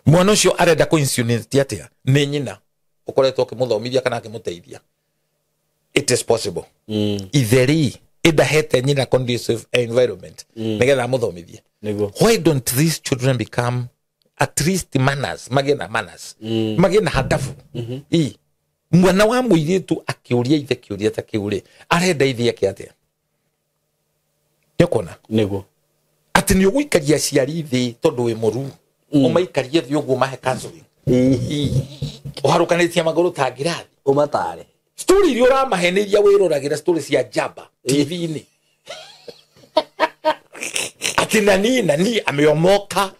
mwana ucio arenda ku insinuate atia ni nyina ukoretwo kimuthomithia kana kimuteithia it is possible itheri idahete nyina conducive environment nigetha muthomithie why don't these children become at least manners magena manners magena hadafu mwana wa muiritu akiuria ithe kiuria ta kiuri arenda ithia kiatia nyokona nego ati ni uguikaria ciari thi tondu wi muru umaikarie thi uguo mahe counseling uharukanitie maguru ta ngirathi umatare story iria uramaheniria wiruragira story cia jamba TV-ini ati nani ameomoka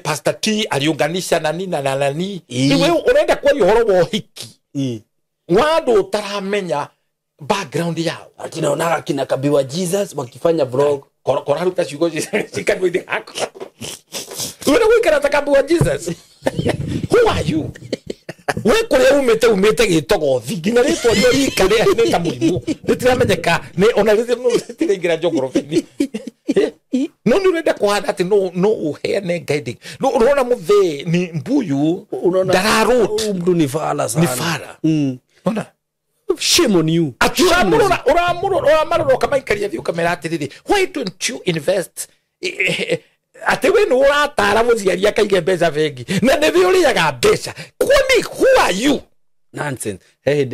Pastor T aliunganisha nani na nani wewe unaenda kwa uhoro wa hiki wado utaramenya background yao ati naona kina Kabiwa Jesus wakifanya vlog kora ruta ciugo cikagwo ithĩ hako wewe wikara ta Kabiwa Jesus who are you we kure umete gitogo nginya ritwa rio rikare ni ta murimu nitiramenyeka ni ona ritire ngira geography no ni urenda kuhanda ati no uheane guiding no unaona muthe ni mbuyu dararo mdu ni fala sana ni fara ona shame on you uramurora kama ikaria thiu kamera atiriri why don't you invest ate we no uratara muciari akaige mbeca bengi na ne vi uriaga mbeca kwani who are you nonsense he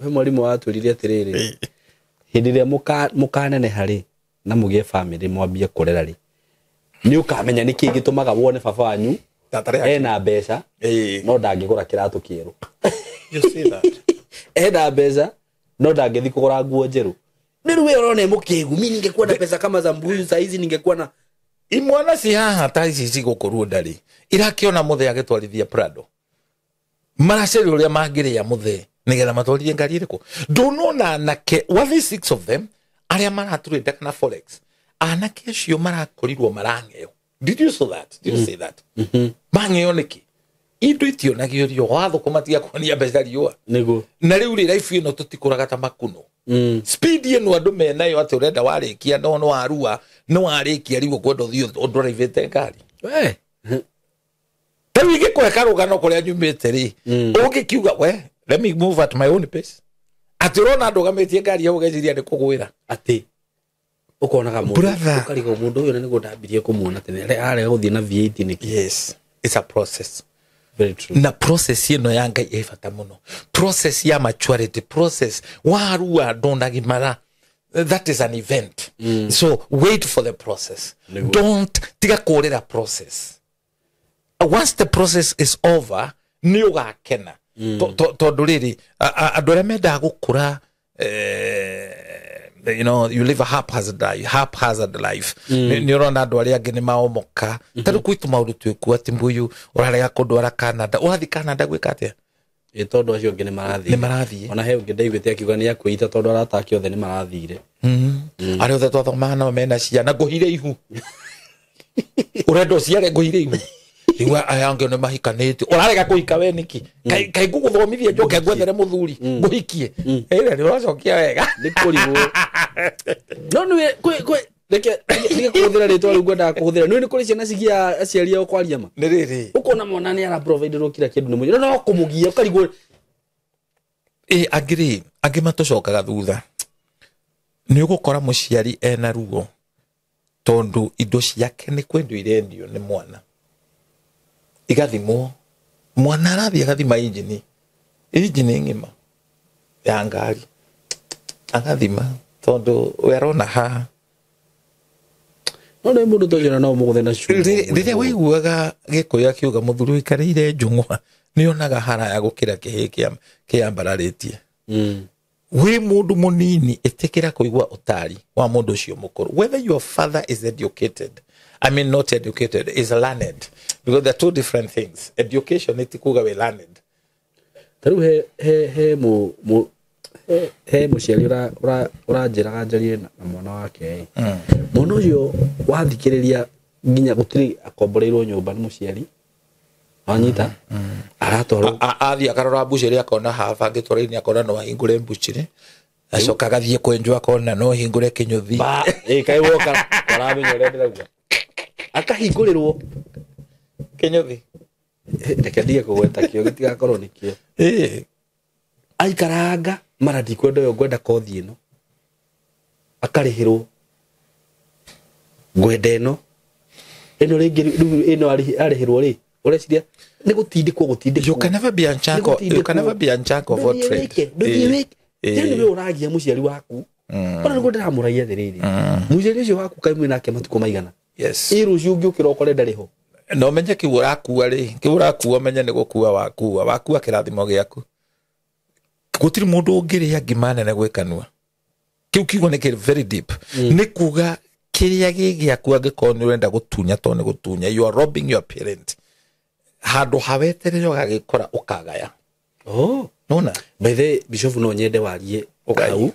mwalimu watulire atiriri hindi ria mukanene hari na mugie family mwambie kurera ri ni ukamenya niki gitumaga wone baba wanyu ena mbeca no ndangigura kiratu kieru you see that ena mbeca no ndangithi kugura nguo njeru niru we urone mukigu mimi ningekuwa na pesa kama za mbuyu saa hizi ningekuwa na imwana si haha ta ici cigukorwo ndari irakiona muthe agitwarithia Prado maraceri uria mangiria muthe nigetha matwarithie ngari iriku ndunona nake one 6 of them aria maraturite kana forex anake acio marakorirwo marangeo did you see that mangeo niki indo itionagio rio watho kumatia kuania mbeca riua nego na riu ri life ino tutikuraga ta makuno speed ino andu menayo ati urenda warikia no warua no warikia riu kwendo thio ndorivete ngari tawi gikweka rugano kuria nyumite ri ungikiuga we let me move at my own pace ati rona ndugametie ngari ya ugeciria ni kugwira ati ukonaga mundu ukariga mundu uyu nigo ndambirie kumuona tene arega guthie na V8 niki yes it's a process very true na process ino ya Ngai ifata muno process ya maturity process warua ndonagimara that is an event so wait for the process don't tiga kurira process once the process is over ni ugakena tondu riri andu aria mendaga gukura you know you live a haphazard life ni urona andu aria angi ni maomoka tari kwitu maundu twiku ati mbuyu urarega kundwara Canada urathi Canada gwika atia tondu acio angi ni marathie ona he ungi ndaiguite akiuga ni akuita tondu arataki othe ni marathire ari othe twathoma no mena ciana nguhire ihu urendo ciare nguhire ihu iwa ayange no mahikanite urarega kuhika we niki kai guguthomithia njoke gwethere muthuri nguhikie ere ni uracokia wega ni kurigwo no ni reke kuhuthira ritwa riu ngwenda kuhuthira ni kuri ciana cigia aciari ao kwaria ma ni riri ukona mwana ni ara provide ro kira kindu ni munyi no kumugia ukarigwo agree agimatocokaga thutha ni ugukora muciari ena ruo tondu indo ciake ni kwendu irendio ni mwana igathimwo mwana arathi agathima engine ngima ya ngari agathima tondu we arona ha no mundu tojera no muguthe na shu riria wiguaga gikuyu akiuga muthuri wikarire njungwa nionaga haraya gukira kihi kiambararitie we mundu munini itikira kuigua utari wa mundu ucio mukuru whether your father is educated I mean not educated is learned because they're two different things education itikuga we learned taru he muciari uranjiraga njarie na mwana wake mwana ucio wathikiriria nginya gutiri akomboreirwo nyumba ni muciari anyita aratoro athi akarora mbuciri akona haba ngitwara-ini akona no ahingure mbuciri acoka gathie kwenjwa akona no hingure kinyuthi kai woka waramenya uria ndirauga akahingurirwo kinyuthi reke ndige kugweta kio gitigakorwo nikio aikaranga mara ndikwenda yo ngwenda kothi ino akarihirwo ngwenda ino ringi ino arihirwo ri ureciria ni gutindikwo gutindikwo you can never be a jack of all trades yani we uragia muciari waku ona ngo ndiramuragia thiriri muciari ucio waku kai mwina matuko maigana yes rucio ngiukira ukore ndariho no menye kiurakuwa ri kiurakuwa menye ni gukua wakua kirathimo giaku gutiri mundu ungiria ngimane na gwekanua kiu kiugo ni very deep ni kuga kiria gigiaku angikorwo ni urenda gutunya to ni gutunya you are robbing your parent handu hawetereyo gagikora ukagaya nona by the bishop no nyende warie ukau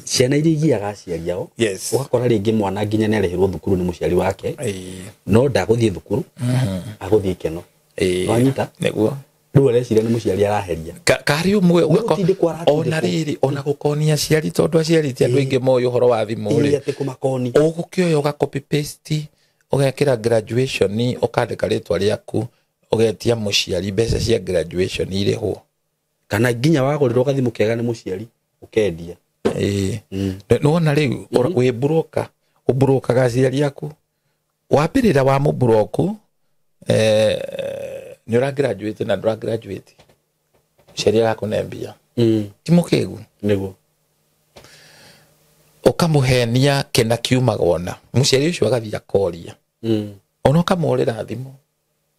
ciana iria igiaga aciariao ugakora ringi mwana nginya ni arehirwo thukuru ni muciari wake no ndaguthie thukuru aguthie keno wanyita niguo ndu areciria ni muciari araheria kari umwe ona riri ona gukonia ciari tondu aciari ti andu ingi moyo horo wa thimu ri ugukioya uga copy paste ugekira graduation ni ukandika ritwa riaku ugetia muciari mbeca cia graduation irihwo kana nginya wagurirwo gathimu kega ni muciari ukendia nona riu we broker ubroka gaciari yaku wambirira wa mubroku ni ura graduate na ndura graduate sheria yako nembia timukegu niguo ukamuhenia kena kiumagona muciari ucio agathia koria ona ukamurira thimu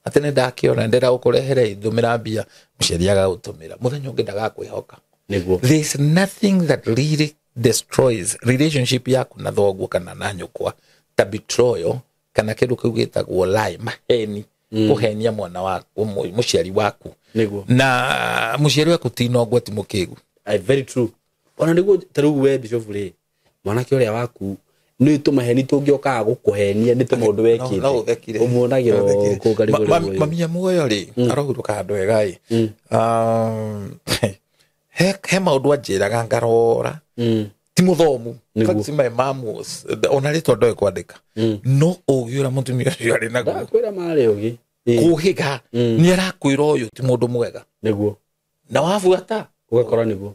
atene ndakiona ndera ukurehere ithumira mbia muciari agagutumira muthenya ungi ndagakwihoka niguo there is nothing that really destroys relationship yaku na thoguo kana na nyukwa ta betrayal kana kindu kiu gitagwo lie maheni kuhenia mwana waku muciari waku niguo na muciari waku tinogwa ti mukigu very true ona niguo tarugu we bishop ri mwana kiuria waku ni tumaheni tungioka gukuhenia ni tumundu wekite umuonagiro kugarigura mamia muoyo ri aroguruka handu hega i he maundu anjiraga ngarora ti muthomu fact my mom was ona ritwa ndoe kwandika no ugiura mutumia ucio ari naguo kwira mari ugi kuhiga ni arakwira uyu ti mundu mwega niguo na wafuata ugakora niguo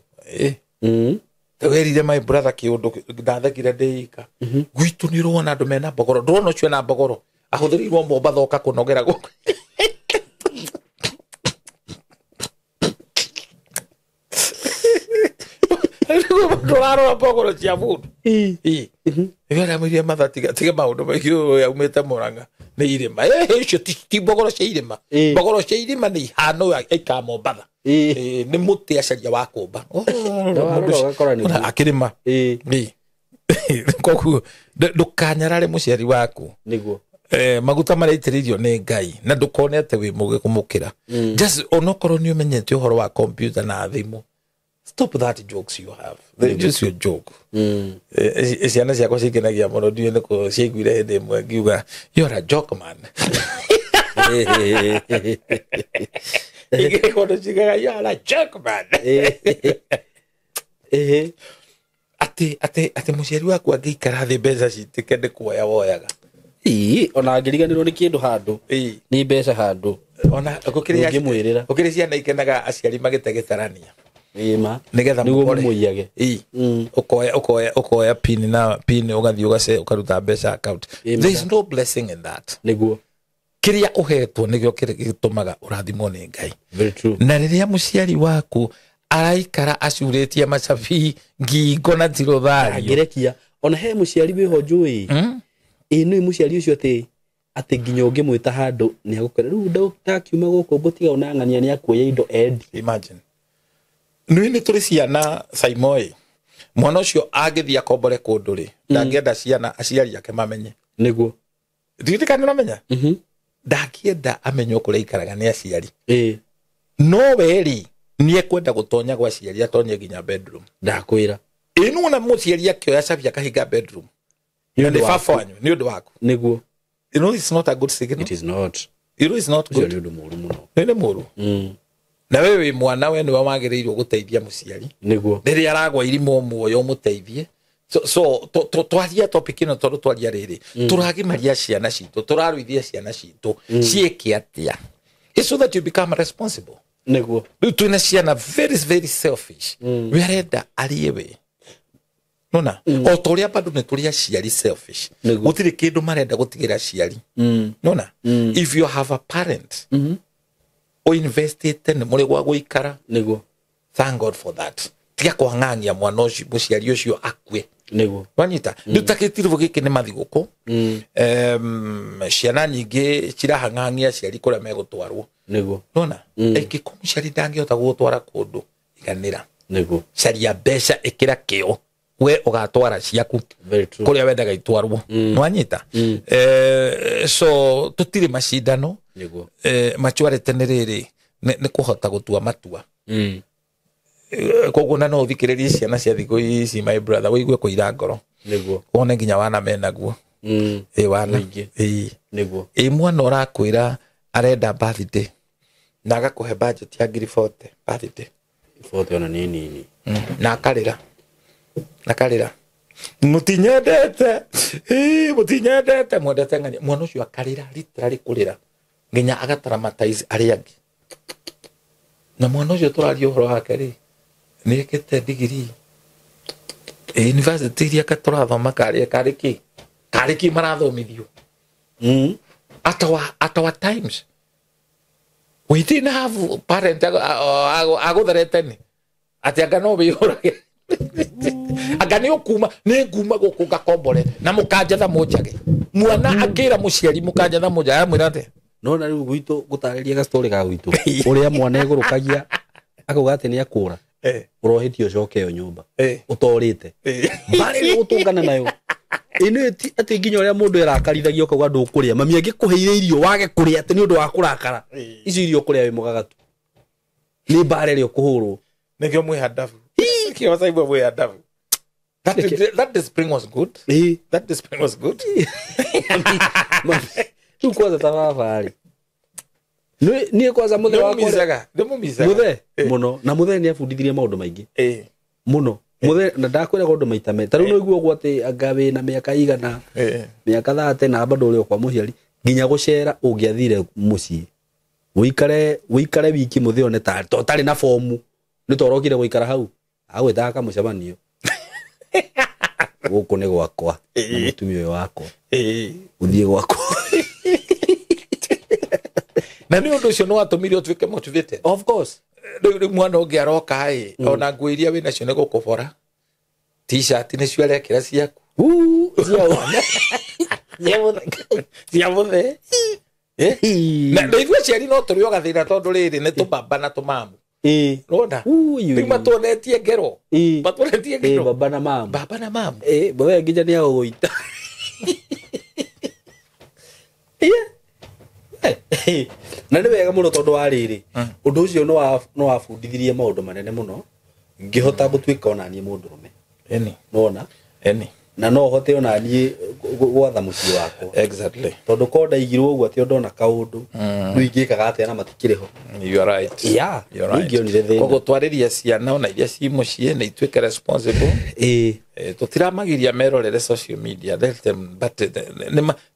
werire my brother kiundu ndathekire ndeika gwitu ni rona andu mena mbogoro ndrona ucio na mbogoro ahuthirirwo momba thoka kunogera guku ndoraro mbogoro cia mundu ivera mwirie mathatiga tige maundu maigio yaumite Murang'a ni irima icio ti mbogoro cia irima mbogoro cia irima ni ihano aika Mombatha ni muti acaria wa kumba akirima koguo ndukanyarare muciari waku niguo maguta maraitiririo ni Ngai na ndukone ate wi muge kumukira just onokorwo ni umenyete uhoro wa computer na thimu stop that jokes you have they just your joke ciana ciakwa cikenagia muno ndiũ nĩkũ ciaiguire hĩndĩ ĩmwe ngiuga you're a joke man igĩkondo cigaga you're a joke man ati muciari waku angĩikara thĩ mbeca citĩke nĩ kuoya woyaga ona angĩriganĩrwo nĩ kĩndũ handũ nĩ mbeca handũ ona gũkĩrĩ ciana ikenaga aciari magĩtegetarania nigetha muoyage ukoya pin na pin ugathi ugace ukaruta mbeca account there is no blessing in that niguo kiria uhetwo nigio gitumaga urathimwo ni Ngai. Very true. Na riria muciari waku araikara acuritie macabi ngingo na tirothario agerekia ona he muciari wiho njui ino muciari ucio ati nginya ungimwita handu ni agukora riu ndakiuma guku ngutiga ona ng'ania ni akuoya indo endi. Imagine ni turi ciana Saimoi mwana ucio agithia akombore kundu ri ndangienda ciana aciari ake mamenye niguo ririkana namenya ndakienda amenye kuria ikaraga ni aciari no weri ni ekwenda gutonya gwa aciari atonye ginya bedroom ndakwira inu na muciari akioya cabi akahinga bedroom ni baba wanyu ni undu waku niguo. You know, it's not a good signal. It is not. You know, it's not good. Ni muru. Na wewe mwana we ni wamagiriirwo guteithia muciari. Niguo. Riri aragwa irimo muoyo muteithie. So twaria topic ino tondu twaria riri. Turagimaria ciana citu, turaruithia ciana citu. Cieke atia. It's so that you become responsible. Niguo. Tuna ciana very very selfish. We arenda ariewe. Nona otoria bado ne turia ciari selfish gutire kindu marenda gutigira ciari nona if you have a parent o invested in muri gwa guikara niguo thank God for that tia kwang'ang'ia mwana ucio muciari ucio akue niguo wanyita ndutakitiru giki ni mathiguko ciana nyingi cirahang'ang'ia ciari kuria megutwarwo niguo nona ekiko muciari ndangihota gutwara kundu iganira niguo caria mbeca ikira kio we ugatwara ciaku kuria wendaga itwarwo nwanyita so tutire macindano machware tenerere ne kuhota gutua matua koguo na no thikiririe ciana cia thiku ici my brother wigue kuira ngoro niguo wone nginya wana menaguo wana niguo mwana urakwira arenda birthday na agakuhe budget ya 40 birthday 40 ona nini na akarira mutinyendete mwendete ng'ania mwana ucio akarira literally kurira nginya agatraumatize aria angi na mwana ucio turaria uhoro wake ri ni ekete degree university iria katurathoma kariki marathomithio at our times we didn't have parent agutherete ati anga no biyurage agani okuma ne nguma guku gakombore na mukajatha mujage mwana akira muciari mukajatha mujage mwirate no na riu gwitu gutariria ga story ga gwitu uria mwana igurukagia akuga ati ni akura urohitio coke yo nyumba utorite bari gutungana nayo ino ati nginya uria mundu erakarithagia ukauga ndukuria mami angikuheire irio wage kuria ati ni undu wa kurakara icio irio kuria wi mugagatu ni bare rio kuhurwo nikio mwihadafu kio saibo mwihadafu that the spring was good that the spring was good tu kwanza tafafari ni kwanza muthe wakwa muthe muno na muthe ni afundithirie maundu maingi muno muthe na ndakwira gondo maita me taru no iguo gwate agawe na miaka igana miaka 30 na bado uri kwa muhiari nginya gucera ungiathire mucii wikare wiki muthe one ta totari na fomu ni torokire guikara hau agwetaka mucebanio guku ni gwakwa na mutumia wakwa uthie gwakwa na ni undu ucio no atumire utwike motivated of course mwana ungi aroka ona nguiria wina cio ni gukubora t-shirt ni cio arekira ciaku cia muthe na ndithwe ciari no turi ogathira tondu riri ni tubamba na tumamu rona tima tuonetie ngero batuonetie ngero baba na mamu baba nginya ni aguita na ni wega muno tondu wa riri undu ucio no wafundithirie maundu manene muno ngihota gutwika ona nie mundu rume nona na no hote ona nie gwatha mucii wako exactly tondu konda igirwo uguo ati ndona kaundu ndu ingikaga atia na matikiriho you are right you're right ngionire thina kogo twariria ciana ona iria ci mucii na itwike responsible tutiramagiria merorere social media let them but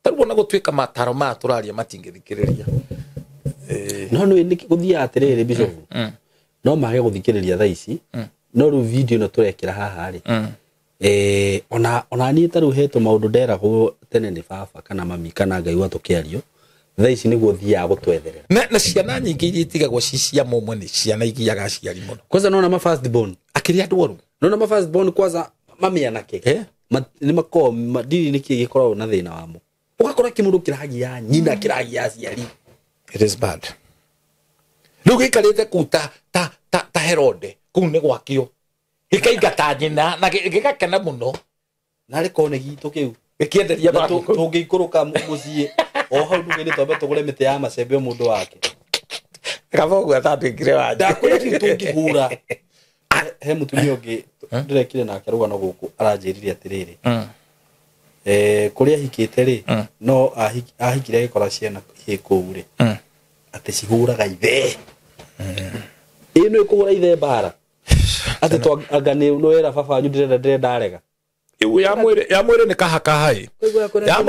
tarubona gutwika mataro ma turaria matingithikiriria no ni guthia atiriri bishofu no mage guthikiriria tha ici no ru video no turekira haha ri ona ni taru heto maundu ndera go tene ni baba kana mami kana ngai wa tukiario tha ici niguo thia gutwetherera na ciana nyingi iria itigagwo cia momwe ni ciana igiaga aciari muno kwanza nona ma first born akiria ndwaru nona ma first born kwanza mami anake ni mako madini niki gikorwo na thina wamo ugakora kimundu kiragia nyina kiragia aciari it is bad ndu gikarite kuta ta Herode kuu ni gwakio gikaingata nyina na gigakena muno na ri kone gitu kiu gikienderia bandu tungikuruka mucie o hau ndugeni twambe tugure mite ya macembe mundu wake kabogu atatu ngire wa ndakure ki tungihura he mutumia ungi ndirekire nake rugano guku aranjiririe atiriri kuria hikite ri no ahikire gikora ciana hikure ati cihuraga ithe ino ikugura ithe bara ati to agane no era baba nyu ndire ndarega iu ya mwire ni kahakaha ya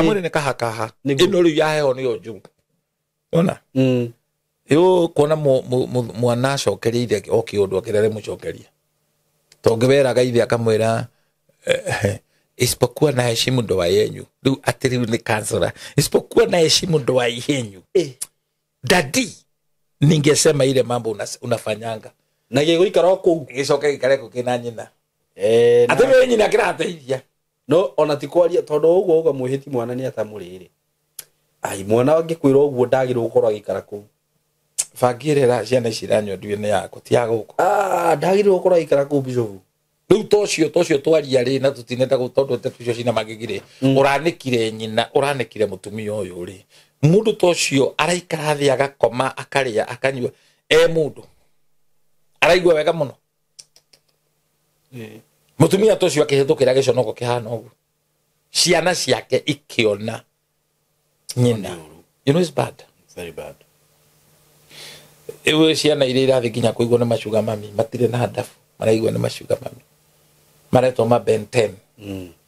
mwire ni kahakaha ino riu ya heho ni oju ona yo kona mwana cokeria o kiundu akirere mucokeria tongewera gaithe akamwira isipokuwa na heshimu ndoa yenyu riu atiriu ni kansora isipokuwa na heshimu ndoa yenyu dadi ningesema ile mambo unafanyanga na giguikara ku gicoke gikare ku kina nyina atwe nyina kirateithia no ona tikwaria tondu uguo uga muhiti mwana ni atamuriri ai mwana wangikwira uguo ndagirwo gukorwo agikara ku fangirira ciana ciranyo nduine yako tiaga guko ndagirwo gukorwo agikara ku bicobu riu tocio twaria ri na tutinenda gutondu tucio cina magigire uranikire nyina uranikire mutumia uyu ri mundu tocio araikara thi agakoma akaria akanyua mundu araigwa wega muno mutumia tocio akihitukira giconoko kihana ugu ciana ciake ikiona nyina you know it's bad, very bad. Ewe ciana iria irathi kinya kuigwo ni macuga mami matire na hadafu maraigwa ni macuga mami mareto ma Ben 10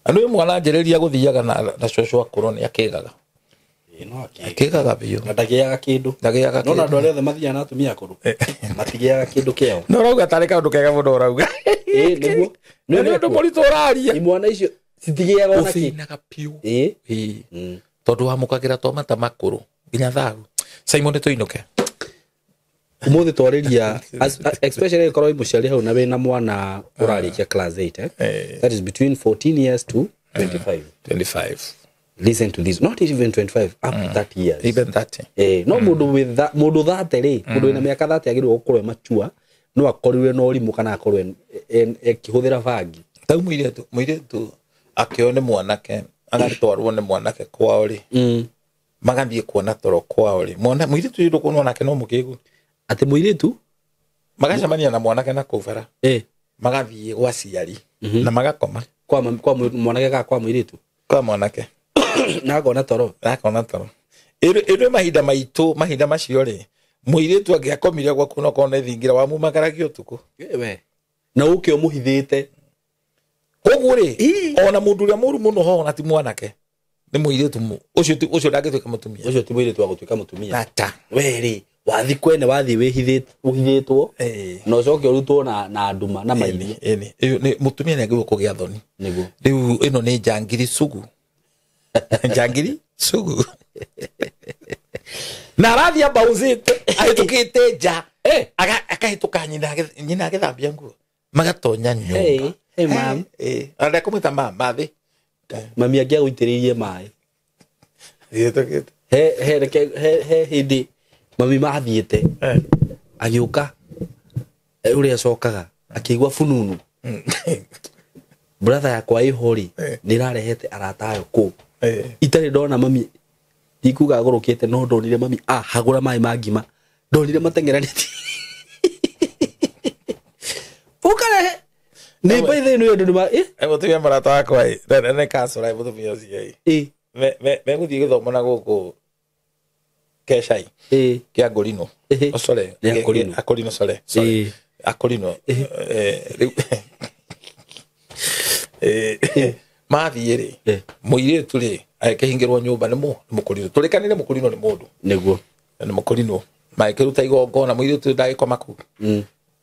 anu mwana njeriria guthiaga na cocwa koroni akigaga akigaga biyo ndagiaga kindu no na ndore the mathia na atumia akuru matigiaga kindu kiao no rauga tareka ndu kega muno rauga niguo no ndu morito raria imwana icio citigiaga ona kinaga piu tondu wamukagira tomata makuru ginya thagu Simon tuinuke umuthi twariria especially koroi muciari hau na wina mwana urarikia class 8 that is between 14 years to 25 listen to this not even 25 up to 30 years even 30 no mundu with that mundu that ri mundu ina miaka 30 agirwo gukorwo machua no akoriwe no rimu kana akorwe kihuthira bangi tau muiretu akione mwanake agatwarwo ni mwanake kwao ri magathie kuona toro kwao ri mwana muiretu yudo kuona nake no mukigu ati muiretu magacamania na mwanake na kuvara magathie gwa ciari na magakoma kwa mwanake ka kwa muiretu kwa mwanake na akona toro ero mahinda macio ri muiretu angiakomire gwa kuno kone thingira wa mumagaragio tuku we na uke umuhithite koguo ri ona mundu ria muru muno ho na ti mwanake ni muiretu ucio ndangituika mutumia ucio ti muiretu agutuika mutumia ata we ri wathi kwene wathi wihithitwo no coke urutwo na nduma na maini ni mutumia ni agirwo kugia thoni niguo riu ino ni njangiri sugu njangiri sugu na rathia bauzite ahitukite nja akahituka nyina agithambia nguo magatonya nyumba hey mam arenda kumwita mama thi mami agia guitiririe mai thitukite he hindi mami mathiite agiuka uria cokaga akigwa fununu brother yakwa ihori nirarehete aratayo ku itari ndona mami ikuga agurukite no ndonire mami hagura mai magima ndonire matengeraniti ukare ni baithe no ndu ma mutumia marata wakwa ne kasora mutumia ucio me guthie githomo na guku keshai kia ngorino osore akorino sore akorino mathie ri muiretu ri akihingirwo nyumba ni mukurino turikanire mukurino ni mundu niguo ni mukurino maikeruta igongona muiretu ndagikoma ku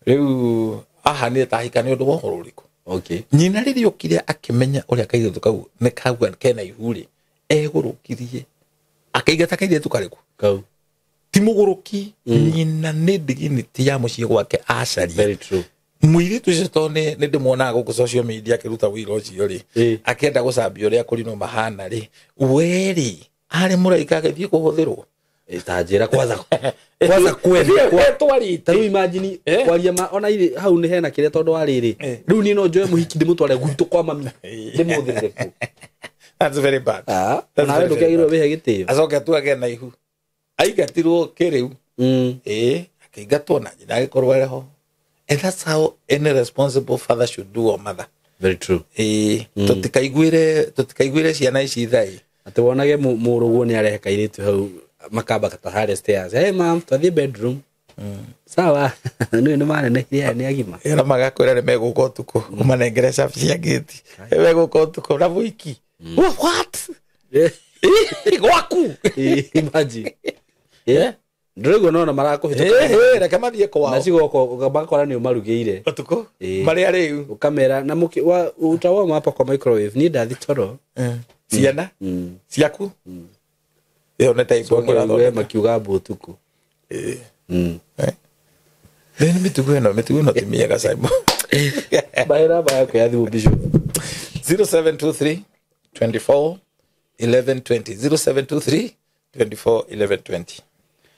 riu aha ni tahika ni undu wohoro riku okay nyina ririo kire akimenya uria kairetu kau ne kagwa kena ihuri egurukirie akaigata kaire tukariku kau timuguruki nyina ni dignity ya muciĩ gwake acari very true mwiri tucitone ni ndimwona guku social media akiruta wira ucio ri akienda gucambia uria kurino mahana ri weri ari muraika agithii kuhuthirwo itajira kwanza kweli kwa twari taru imagine kwaria ma ona ile hau ni hena kire tondu wariri riu ni no njoe muhiki ndimutware gwitu kwa mami ndimuthire ku that's very bad na wewe ndukagirwo wehe gitio acoke tu agena ihu aigatirwo kiriu akaigatwo na njira agikorwo ariho and that's how any responsible father should do or mother very true tutikaiguire ciana ici thai ati wonage muruguo ni arehe kairitu hau makamba katahare stairs hey mom twathie bedroom sawa ni mane ne hiya ni agima era magakwira ni meguka utuku umanengere shafu cia gate meguka utuku na wiki what gwaku imagine ndrego nona marakuhituka reke mathie kwao na cigoko bakora ni umarugire utuku mari ari ukamera na muki wa utawa hapa kwa microwave ni ndathi toro ciana ciaku yo na taipo ngora makiuga butuku then mitugo no timiega Simon baira baya kwa yadhi ubisho 0723 24 1120 0723 24 1120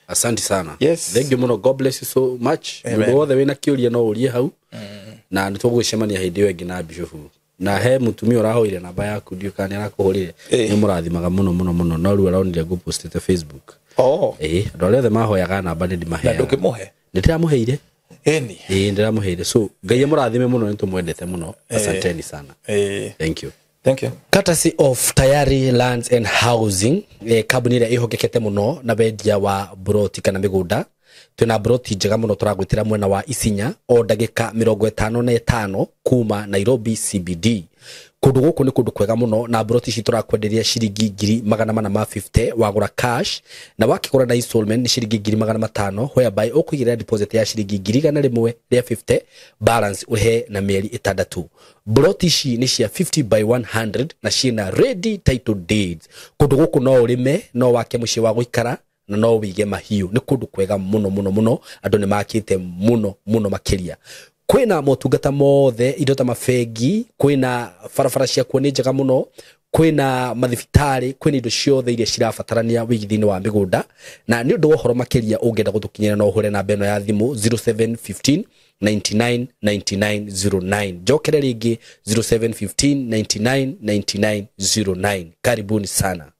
asante sana yes thank you muno god bless you so much ndugu wothe wina kiuria no urie hau na nitugwicemania hindi yo ngina bishofu na he mutumia urahoire namba yaku ndio kana arakuhurire ni murathimaga muno no ru aronire go postete Facebook ndorere mahoyaga namba ndi mahe ndukimuhe ndiramuheire eni ndiramuheire so ngai murathime muno nitumwendete muno asanteni sana thank you courtesy of Tayari Lands and Housing kambuni ĩrĩa ĩhokekete muno na wendia wa broti kana migunda twina broti njega muno turagwitira mwena wa Isinya o ndagika 55 kuma Nairobi CBD kundu guku ni kundu kwega muno na broti ici turakwenderia ciringi 450 wagura cash na wakigura na installment ni ciringi 500 whereby ukuigira deposit ya ciringi 150 balance urehe na mieri 6 broti ici ni cia 50 by 100 na ciina ready title deeds kundu guku no urime no wake muci wa guikara na no wige mahiu ni kundu kwega muno andu ni makite muno makiria kwina motungata mothe indo ta mafegi kwina farafara cia kuone njega muno kwina mathibitari kwina indo ciothe iria cirabatarania wigithini wa migunda na ni undu wohoro makiria ungenda gutukinyira no hure na beno ya thimu 0715 999909 jokere ringi 0715 999909 karibuni sana.